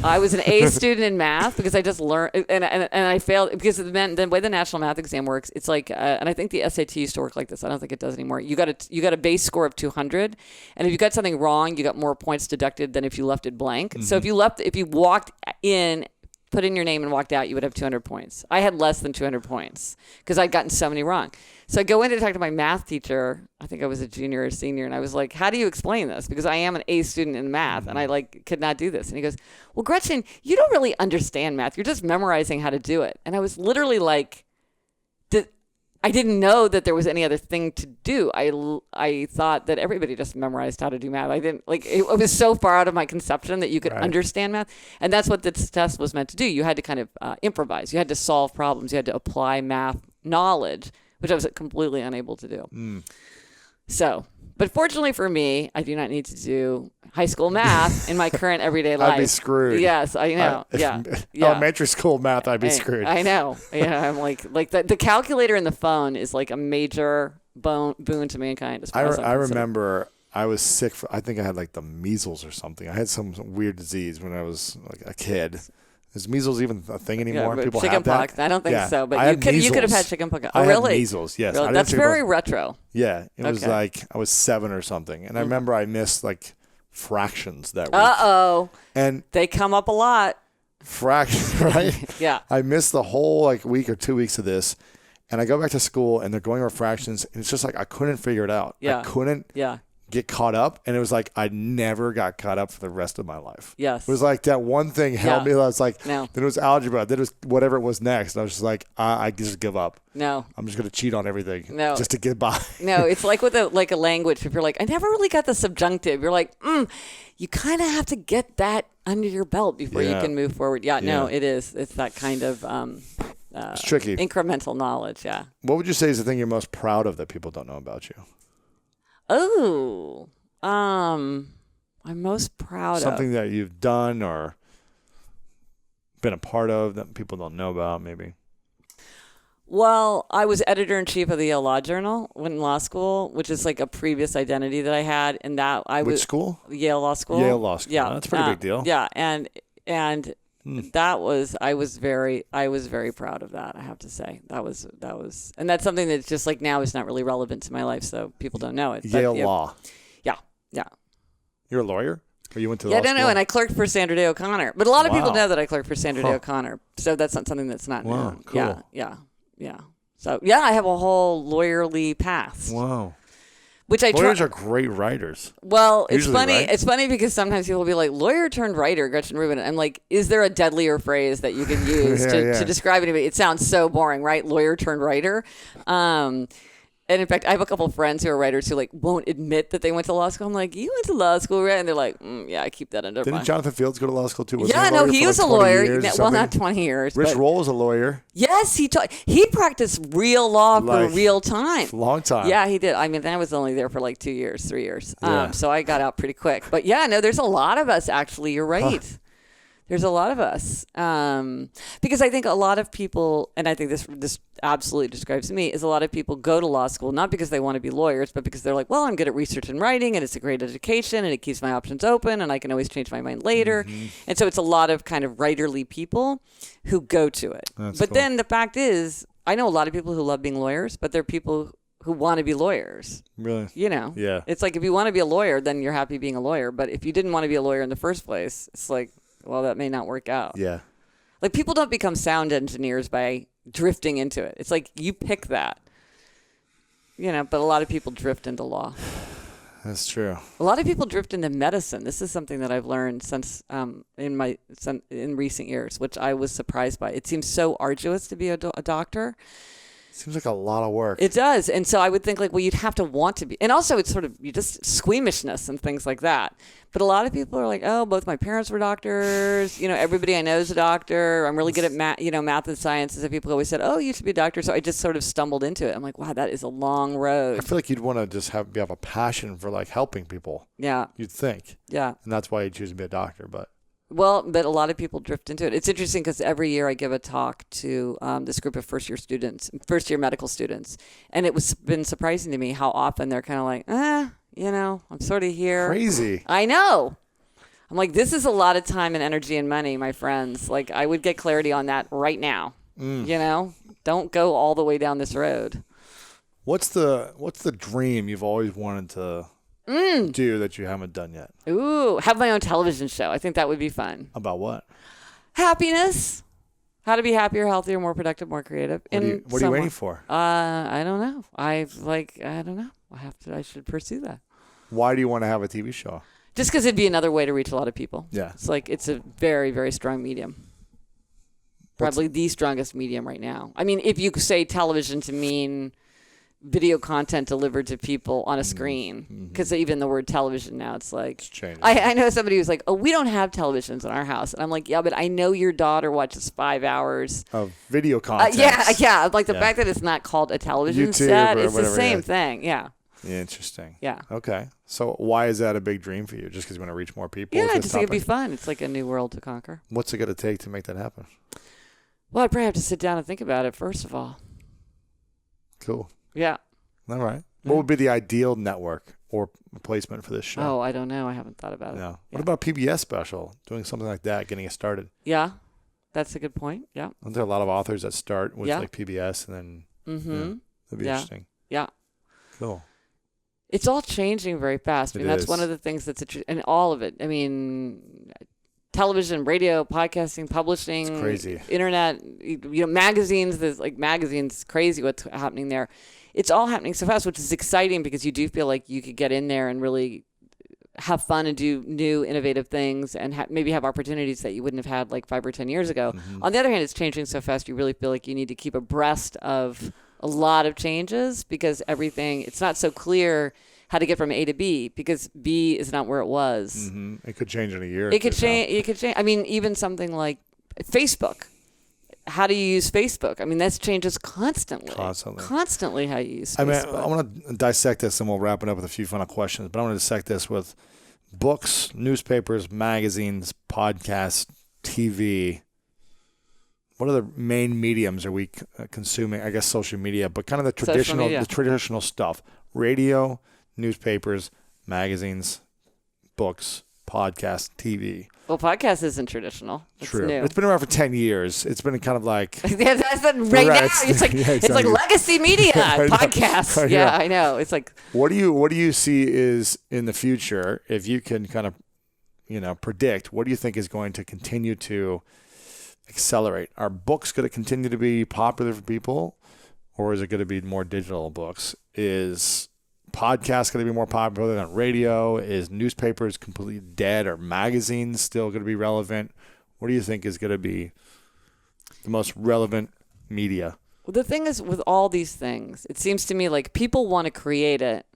I was an A student in math because I just learned, and I failed because the way the national math exam works, it's like, and I think the SAT used to work like this. I don't think it does anymore. You got a base score of 200, and if you got something wrong, you got more points deducted than if you left it blank. Mm-hmm. So if you walked in, put in your name and walked out, you would have 200 points. I had less than 200 points because I'd gotten so many wrong. So I go in to talk to my math teacher. I think I was a junior or senior. And I was like, how do you explain this? Because I am an A student in math and I could not do this. And he goes, well, Gretchen, you don't really understand math. You're just memorizing how to do it. And I was literally like, I didn't know that there was any other thing to do. I thought that everybody just memorized how to do math. I didn't it was so far out of my conception that you could understand math. And that's what this test was meant to do. You had to kind of improvise. You had to solve problems. You had to apply math knowledge, which I was completely unable to do. So, but fortunately for me, I do not need to do high school math in my current everyday life. I'd be screwed. Yes, I know. Yeah. Elementary school math, I'd be screwed. I know. Yeah, I'm like the calculator in the phone is like a major boon to mankind. As far as I remember I was sick. I think I had like the measles or something. I had some weird disease when I was like a kid. Is measles even a thing anymore? Yeah, People chicken have that? Pox. I don't think so, but you could have had chicken pox. Oh, I really? Had measles, yes. Really? That's very retro. Yeah, it was like I was 7 or something, and I remember I missed like fractions that week. Uh-oh. And they come up a lot. Fractions, right? Yeah. I missed the whole like week or 2 weeks of this, and I go back to school, and they're going over fractions, and it's just like I couldn't figure it out. Yeah. I couldn't. Yeah. Get caught up, and it was like I never got caught up for the rest of my life. Yes. It was like that one thing held me. I was like, no. Then it was algebra, then it was whatever it was next. And I was just like, I just give up. No. I'm just going to cheat on everything. No. Just to get by. No, it's like with a language. If you're like, I never really got the subjunctive, you're like, you kind of have to get that under your belt before you can move forward. Yeah, no, it is. It's that kind of it's tricky. Incremental knowledge, yeah. What would you say is the thing you're most proud of that people don't know about you? Oh, I'm most proud of something that you've done or been a part of that people don't know about, maybe. Well, I was editor-in-chief of the Yale Law Journal in law school, which is like a previous identity that I had, and that I was Which school? Yale Law School. Yale Law School. Yeah, that's a pretty big deal. Yeah, and that was I was very proud of that. I have to say that was, and that's something that's just like now is not really relevant to my life, so people don't know it. Yale Law. Yeah. You're a lawyer? Or you went to law school? I don't know, and I clerked for Sandra Day O'Connor. But a lot of people know that I clerked for Sandra Day O'Connor, so that's not something that's not known. Cool. Yeah. So, I have a whole lawyerly past. Wow. Which lawyers are great writers. Well, it's usually, funny. right? It's funny because sometimes people will be like, lawyer turned writer, Gretchen Rubin. I'm like, is there a deadlier phrase that you can use to describe anybody? It sounds so boring, right? Lawyer turned writer. And in fact, I have a couple of friends who are writers who won't admit that they went to law school. I'm like, you went to law school, right? And they're like, yeah, I keep that under Didn't Jonathan Fields go to law school too? He was a lawyer. Well, not 20 years. Rich Roll was a lawyer. Yes, he practiced real law for real time. Long time. Yeah, he did. I mean, I was only there for 2 years, 3 years. So I got out pretty quick. But there's a lot of us actually. You're right. Huh. There's a lot of us, because I think a lot of people, and I think this absolutely describes me, is a lot of people go to law school not because they want to be lawyers, but because they're like, well, I'm good at research and writing, and it's a great education, and it keeps my options open, and I can always change my mind later. Mm-hmm. And so it's a lot of kind of writerly people who go to it. But cool. Then the fact is, I know a lot of people who love being lawyers, but there are people who want to be lawyers. Really? Yeah. It's like if you want to be a lawyer, then you're happy being a lawyer. But if you didn't want to be a lawyer in the first place, it's like, well, that may not work out. Yeah. People don't become sound engineers by drifting into it. It's like you pick that. But a lot of people drift into law. That's true. A lot of people drift into medicine. This is something that I've learned since in recent years, which I was surprised by. It seems so arduous to be a doctor. Seems like a lot of work. It does. And so I would think like, well, you'd have to want to be. And also it's sort of just squeamishness and things like that. But a lot of people are like, oh, both my parents were doctors. Everybody I know is a doctor. I'm really good at math and sciences. And people always said, oh, you should be a doctor. So I just sort of stumbled into it. I'm like, wow, that is a long road. I feel like you'd want to just have a passion for like helping people. Yeah. You'd think. Yeah. And that's why you choose to be a doctor. But a lot of people drift into it. It's interesting because every year I give a talk to this group of first-year medical students. And been surprising to me how often they're kind of like, I'm sort of here. Crazy. I know. I'm like, this is a lot of time and energy and money, my friends. Like, I would get clarity on that right now. Don't go all the way down this road. What's the dream you've always wanted to do that you haven't done yet? Ooh, have my own television show. I think that would be fun. About what? Happiness. How to be happier, healthier, more productive, more creative. What are you waiting for? I don't know. I don't know. I should pursue that. Why do you want to have a TV show? Just because it'd be another way to reach a lot of people. Yeah. It's a very, very strong medium. Probably the strongest medium right now. I mean, if you say television to mean video content delivered to people on a screen, because even the word television now, it's like, I know somebody who's like, oh, we don't have televisions in our house. And I'm like, yeah, but I know your daughter watches 5 hours of video content. Yeah. Like the fact that it's not called a television YouTube set, it's the same thing. Yeah. Interesting. Yeah. Okay. So why is that a big dream for you? Just because you want to reach more people? Yeah, I just think it'd be fun. It's like a new world to conquer. What's it going to take to make that happen? Well, I'd probably have to sit down and think about it, first of all. Cool. Yeah. All right. What would be the ideal network or placement for this show? Oh, I don't know. I haven't thought about it. No. What about a PBS special? Doing something like that, getting it started. Yeah. That's a good point. Yeah. Aren't there a lot of authors that start with like PBS and then that'd be interesting. Yeah. Cool. It's all changing very fast. I mean, that's one of the things that's and all of it. I mean, television, radio, podcasting, publishing, it's crazy. Internet, magazines. There's like magazines. Crazy what's happening there. It's all happening so fast, which is exciting because you do feel like you could get in there and really have fun and do new, innovative things and maybe have opportunities that you wouldn't have had like 5 or 10 years ago. On the other hand, it's changing so fast. You really feel like you need to keep abreast of a lot of changes because it's not so clear how to get from A to B because B is not where it was. It could change in a year. It could change. I mean, even something like Facebook. How do you use Facebook? I mean, that changes constantly. Constantly how you use Facebook. I mean, I want to dissect this and we'll wrap it up with a few final questions, but I want to dissect this with books, newspapers, magazines, podcasts, TV. What other main mediums are we consuming? I guess social media, but kind of the traditional stuff. Radio, newspapers, magazines, books, podcasts, TV. Well, podcast isn't traditional. It's true. New. It's been around for 10 years. It's been kind of like... yeah, that's right now. It's like it's like legacy media podcasts. Yeah, I know. It's like... What do you see is in the future, if you can kind of, predict, what do you think is going to continue to accelerate? Are books going to continue to be popular for people, or is it going to be more digital books? Is podcasts going to be more popular than radio? Is newspapers completely dead? Or magazines still going to be relevant? What do you think is going to be the most relevant media? Well, the thing is with all these things, it seems to me like people want to create it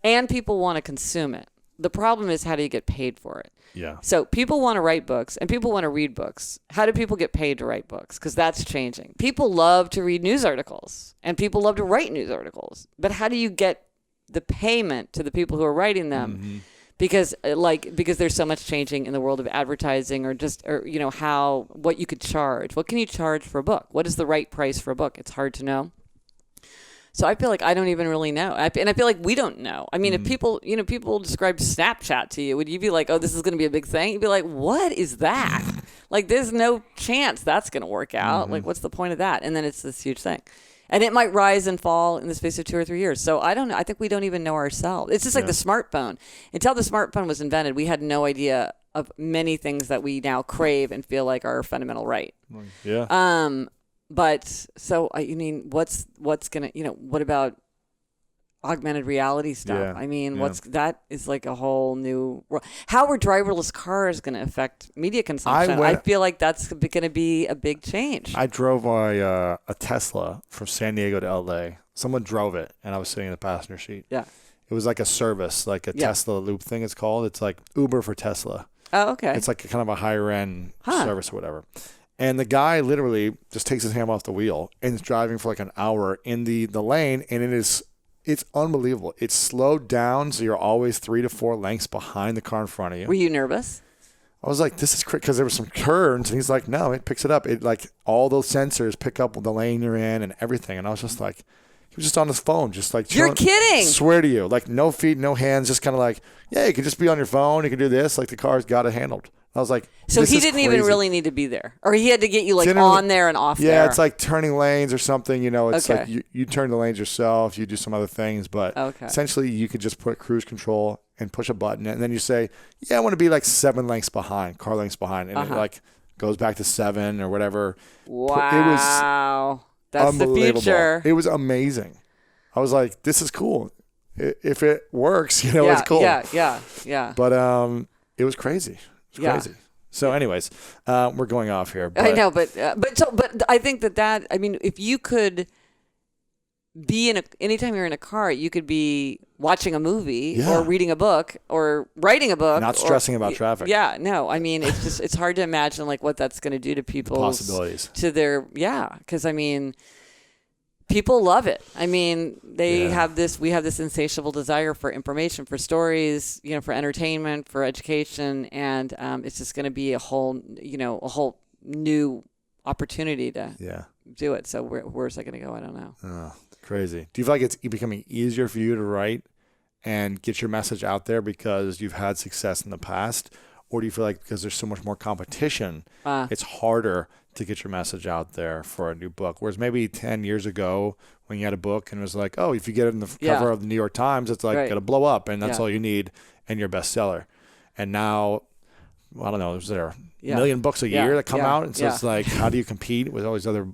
and people want to consume it. The problem is, how do you get paid for it? Yeah. So people want to write books and people want to read books. How do people get paid to write books? Because that's changing. People love to read news articles and people love to write news articles. But how do you get the payment to the people who are writing them? Because there's so much changing in the world of advertising or what you could charge. What can you charge for a book? What is the right price for a book? It's hard to know. So I feel like I don't even really know. And I feel like we don't know. I mean, if people describe Snapchat to you, would you be like, oh, this is going to be a big thing? You'd be like, what is that? Like, there's no chance that's going to work out. Like, what's the point of that? And then it's this huge thing. And it might rise and fall in the space of 2 or 3 years. So I don't know. I think we don't even know ourselves. It's just like the smartphone. Until the smartphone was invented, we had no idea of many things that we now crave and feel like are a fundamental right. Yeah. But so I mean, what's gonna, what about augmented reality stuff. Yeah, I mean, that is like a whole new world. How are driverless cars going to affect media consumption? I feel like that's going to be a big change. I drove a Tesla from San Diego to LA. Someone drove it, and I was sitting in the passenger seat. Yeah. It was like a service, like a Tesla Loop thing it's called. It's like Uber for Tesla. Oh, okay. It's like kind of a higher end service or whatever. And the guy literally just takes his hand off the wheel and is driving for like an hour in the lane, and it's unbelievable. It's slowed down, so you're always 3 to 4 lengths behind the car in front of you. Were you nervous? I was like, this is crazy, because there were some turns, and he's like, no, it picks it up. It like all those sensors pick up the lane you're in and everything. And I was just like, he was just on his phone, just like chilling. You're kidding. Swear to you, like no feet, no hands, just kind of like, yeah, you can just be on your phone. You can do this. Like the car's got it handled. I was like, so he didn't even really need to be there, or he had to get you like on there and off there. Yeah, it's like turning lanes or something. It's like you turn the lanes yourself. You do some other things, but essentially you could just put cruise control and push a button, and then you say, yeah, I want to be like 7 lengths behind, car lengths behind, and it like goes back to 7 or whatever. Wow, that's the future. It was amazing. I was like, this is cool. If it works, it's cool. Yeah. But it was crazy. It's crazy. So anyways, we're going off here. But. I know, but I think that I mean, if you could be anytime you're in a car, you could be watching a movie or reading a book or writing a book. Not stressing about traffic. Yeah, no. I mean, it's hard to imagine like what that's going to do to people's possibilities. Because I mean, people love it. I mean, we have this insatiable desire for information, for stories, for entertainment, for education, and it's just going to be a whole new opportunity to do it. So where's that going to go? I don't know. Oh, crazy. Do you feel like it's becoming easier for you to write and get your message out there because you've had success in the past? Or do you feel like because there's so much more competition, it's harder to get your message out there for a new book? Whereas maybe 10 years ago when you had a book and it was like, oh, if you get it in the cover of the New York Times, it's like going to blow up and that's all you need and you're a bestseller. And now, I don't know, there's a million books a year that come out. And so it's like, how do you compete with all these other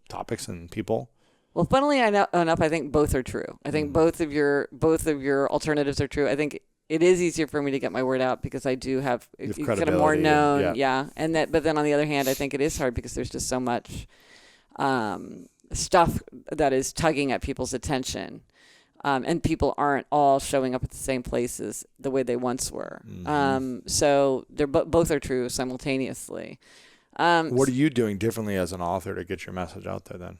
topics and people? Well, funnily enough, I think both are true. I think both of your alternatives are true. I think it is easier for me to get my word out because I do have kind of more known, but then on the other hand, I think it is hard because there's just so much stuff that is tugging at people's attention, and people aren't all showing up at the same places the way they once were. So they're both are true simultaneously. What are you doing differently as an author to get your message out there then,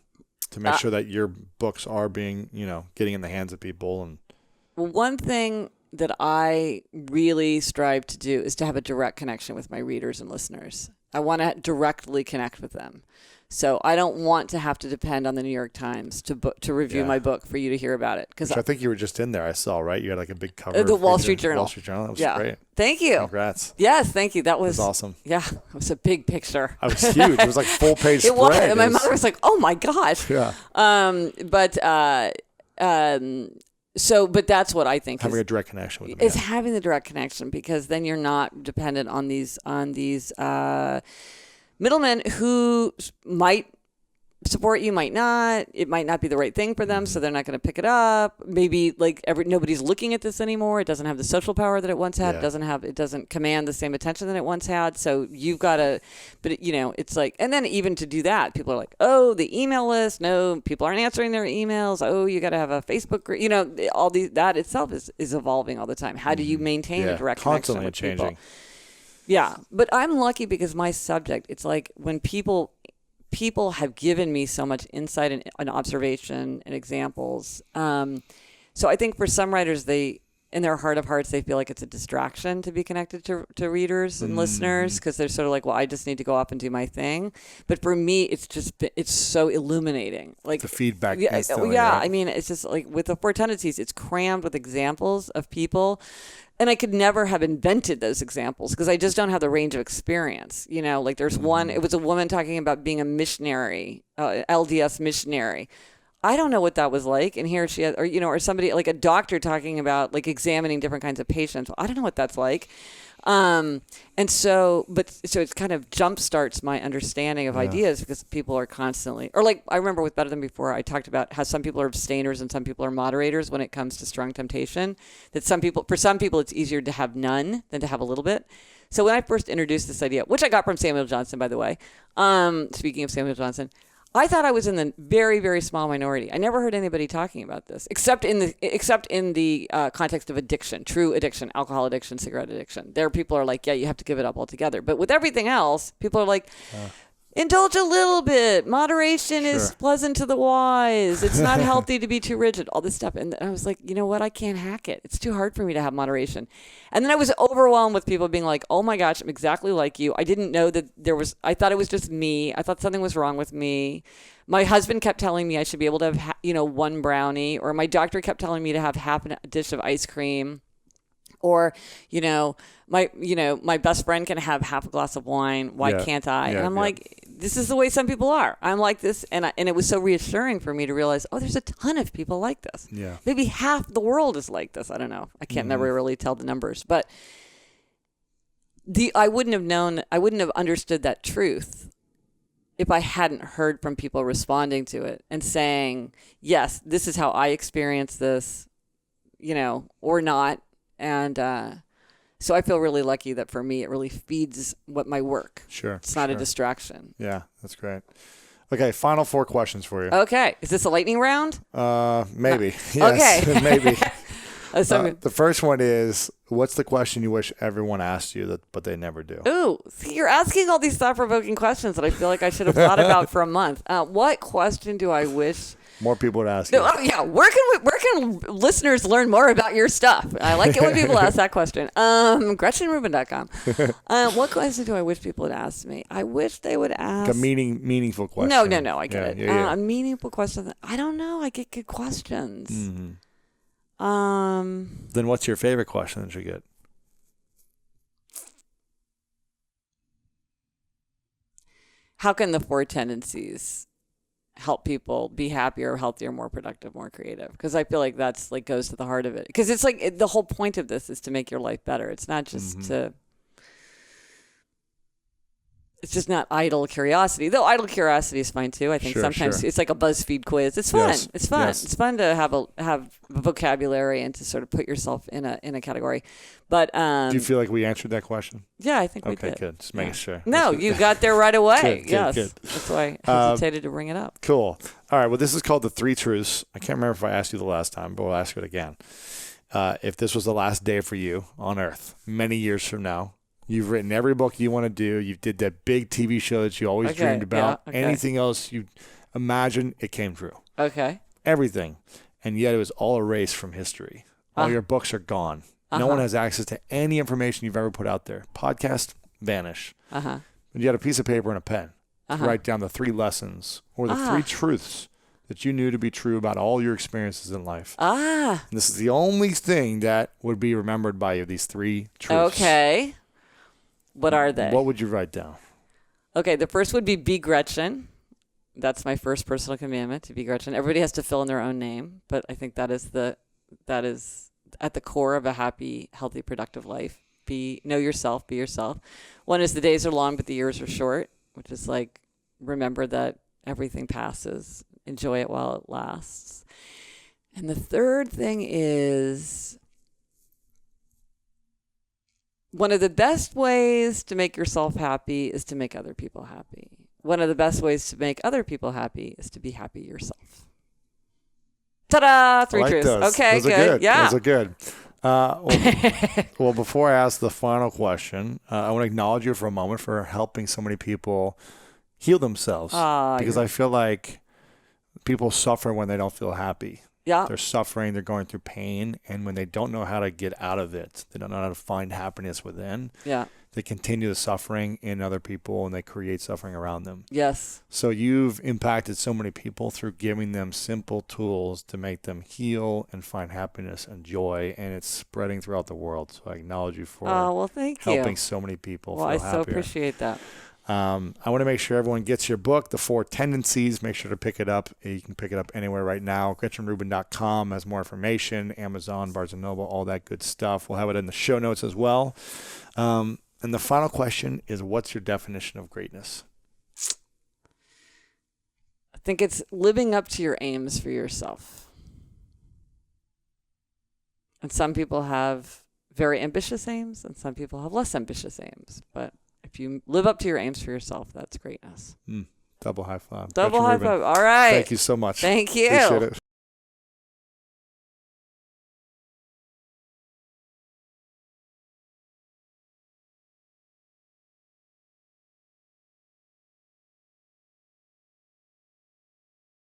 to make sure that your books are being, getting in the hands of people? And one thing that I really strive to do is to have a direct connection with my readers and listeners. I want to directly connect with them. So I don't want to have to depend on the New York Times to review my book for you to hear about it. Which I think you were just in there. I saw, right? You had like a big cover. The Wall Street Journal. Wall Street Journal. That was great. Thank you. Congrats. Yes, thank you. That was awesome. Yeah, it was a big picture. It was huge. It was like full page spread. It was. And my mother was like, "Oh my gosh." Yeah. But that's what I think having a direct connection with them. Is having the direct connection, because then you're not dependent on these middlemen who might support you, might not. It might not be the right thing for them, so they're not going to pick it up. Maybe nobody's looking at this anymore. It doesn't have the social power that it once had. It doesn't command the same attention that it once had. So you've got to, it's like, and then even to do that, people are like, oh, the email list. No, people aren't answering their emails. Oh, you got to have a Facebook group. All these, that itself is evolving all the time. How do you maintain a direct connection with changing. People? Yeah, but I'm lucky because my subject, it's like when people have given me so much insight and observation and examples. So I think for some writers, they, in their heart of hearts, they feel like it's a distraction to be connected to readers and listeners, because they're sort of like, well, I just need to go off and do my thing. But for me, it's so illuminating. Like the feedback. Yeah. Right? I mean, it's just like with the Four Tendencies, it's crammed with examples of people. And I could never have invented those examples because I just don't have the range of experience. Like there's one, it was a woman talking about being a missionary, LDS missionary. I don't know what that was like. And here she has, or somebody like a doctor talking about like examining different kinds of patients. I don't know what that's like. And so it kind of jumpstarts my understanding of ideas because people are constantly, or like I remember with Better Than Before, I talked about how some people are abstainers and some people are moderators when it comes to strong temptation. That for some people, it's easier to have none than to have a little bit. So when I first introduced this idea, which I got from Samuel Johnson, by the way, speaking of Samuel Johnson, I thought I was in the very, very small minority. I never heard anybody talking about this, except in the context of addiction, true addiction, alcohol addiction, cigarette addiction. There, people are like, yeah, you have to give it up altogether. But with everything else, people are like, indulge a little bit. Moderation is pleasant to the wise. It's not healthy to be too rigid. All this stuff. And I was like, you know what? I can't hack it. It's too hard for me to have moderation. And then I was overwhelmed with people being like, oh my gosh, I'm exactly like you. I didn't know that I thought it was just me. I thought something was wrong with me. My husband kept telling me I should be able to have, one brownie, or my doctor kept telling me to have half a dish of ice cream. Or, my best friend can have half a glass of wine. Why can't I? And I'm like, this is the way some people are. I'm like this. And it was so reassuring for me to realize, there's a ton of people like this. Yeah. Maybe half the world is like this. I don't know. I can't never really tell the numbers. But I wouldn't have understood that truth if I hadn't heard from people responding to it and saying, yes, this is how I experience this, or not. And so I feel really lucky that for me, it really feeds my work. Sure. It's not a distraction. Yeah, that's great. Okay, final 4 questions for you. Okay. Is this a lightning round? Maybe. No. Yes, okay. Maybe. The first one is, what's the question you wish everyone asked you but they never do? Ooh, see, you're asking all these thought-provoking questions that I feel like I should have thought about for a month. What question do I wish more people would ask you? Where can listeners learn more about your stuff? I like it when people ask that question. GretchenRubin.com. What question do I wish people would ask me? I wish they would ask... a meaningful question. No, I get it. Yeah. A meaningful question. I don't know. I get good questions. Mm-hmm. Then what's your favorite question that you get? How can the Four Tendencies help people be happier, healthier, more productive, more creative? Because I feel like that's goes to the heart of it. Because it's the whole point of this is to make your life better. It's not just it's just not idle curiosity, though idle curiosity is fine too. I think sometimes it's like a BuzzFeed quiz. It's fun. Yes. It's fun. Yes. It's fun to have a vocabulary and to sort of put yourself in a category. But do you feel like we answered that question? Yeah, I think we did. Okay, good. Just making sure. No, you got there right away. Good. That's why I hesitated to bring it up. Cool. All right. Well, this is called the 3 Truths. I can't remember if I asked you the last time, but we'll ask it again. If this was the last day for you on Earth, many years from now, you've written every book you want to do. You did that big TV show that you always dreamed about. Yeah, anything else you imagined, it came true. Okay. Everything. And yet it was all erased from history. All your books are gone. No one has access to any information you've ever put out there. Podcast, vanish. But you had a piece of paper and a pen to write down the 3 lessons or the 3 truths that you knew to be true about all your experiences in life. And this is the only thing that would be remembered by you, these 3 truths. Okay. What are they? What would you write down? Okay, the first would be Gretchen. That's my first personal commandment, to be Gretchen. Everybody has to fill in their own name, but I think that is at the core of a happy, healthy, productive life. Know yourself, be yourself. One is the days are long, but the years are short, which is like, remember that everything passes. Enjoy it while it lasts. And the third thing is, one of the best ways to make yourself happy is to make other people happy. One of the best ways to make other people happy is to be happy yourself. Ta-da! 3 truths. Those. Okay, those good. Those are good. Well, before I ask the final question, I want to acknowledge you for a moment for helping so many people heal themselves. Because I feel like people suffer when they don't feel happy. Yeah. They're suffering, they're going through pain, and when they don't know how to get out of it, they don't know how to find happiness within. Yeah. They continue the suffering in other people and they create suffering around them. Yes. So you've impacted so many people through giving them simple tools to make them heal and find happiness and joy, and it's spreading throughout the world. So I acknowledge you for helping so many people feel happier. happier. So appreciate that. I want to make sure everyone gets your book, The Four Tendencies. Make sure to pick it up. You can pick it up anywhere right now. GretchenRubin.com has more information. Amazon, Barnes & Noble, all that good stuff. We'll have it in the show notes as well. And the final question is, what's your definition of greatness? I think it's living up to your aims for yourself. And some people have very ambitious aims, and some people have less ambitious aims. But if you live up to your aims for yourself, that's greatness. Double high five. Double high five. All right. Thank you so much. Thank you. Appreciate it.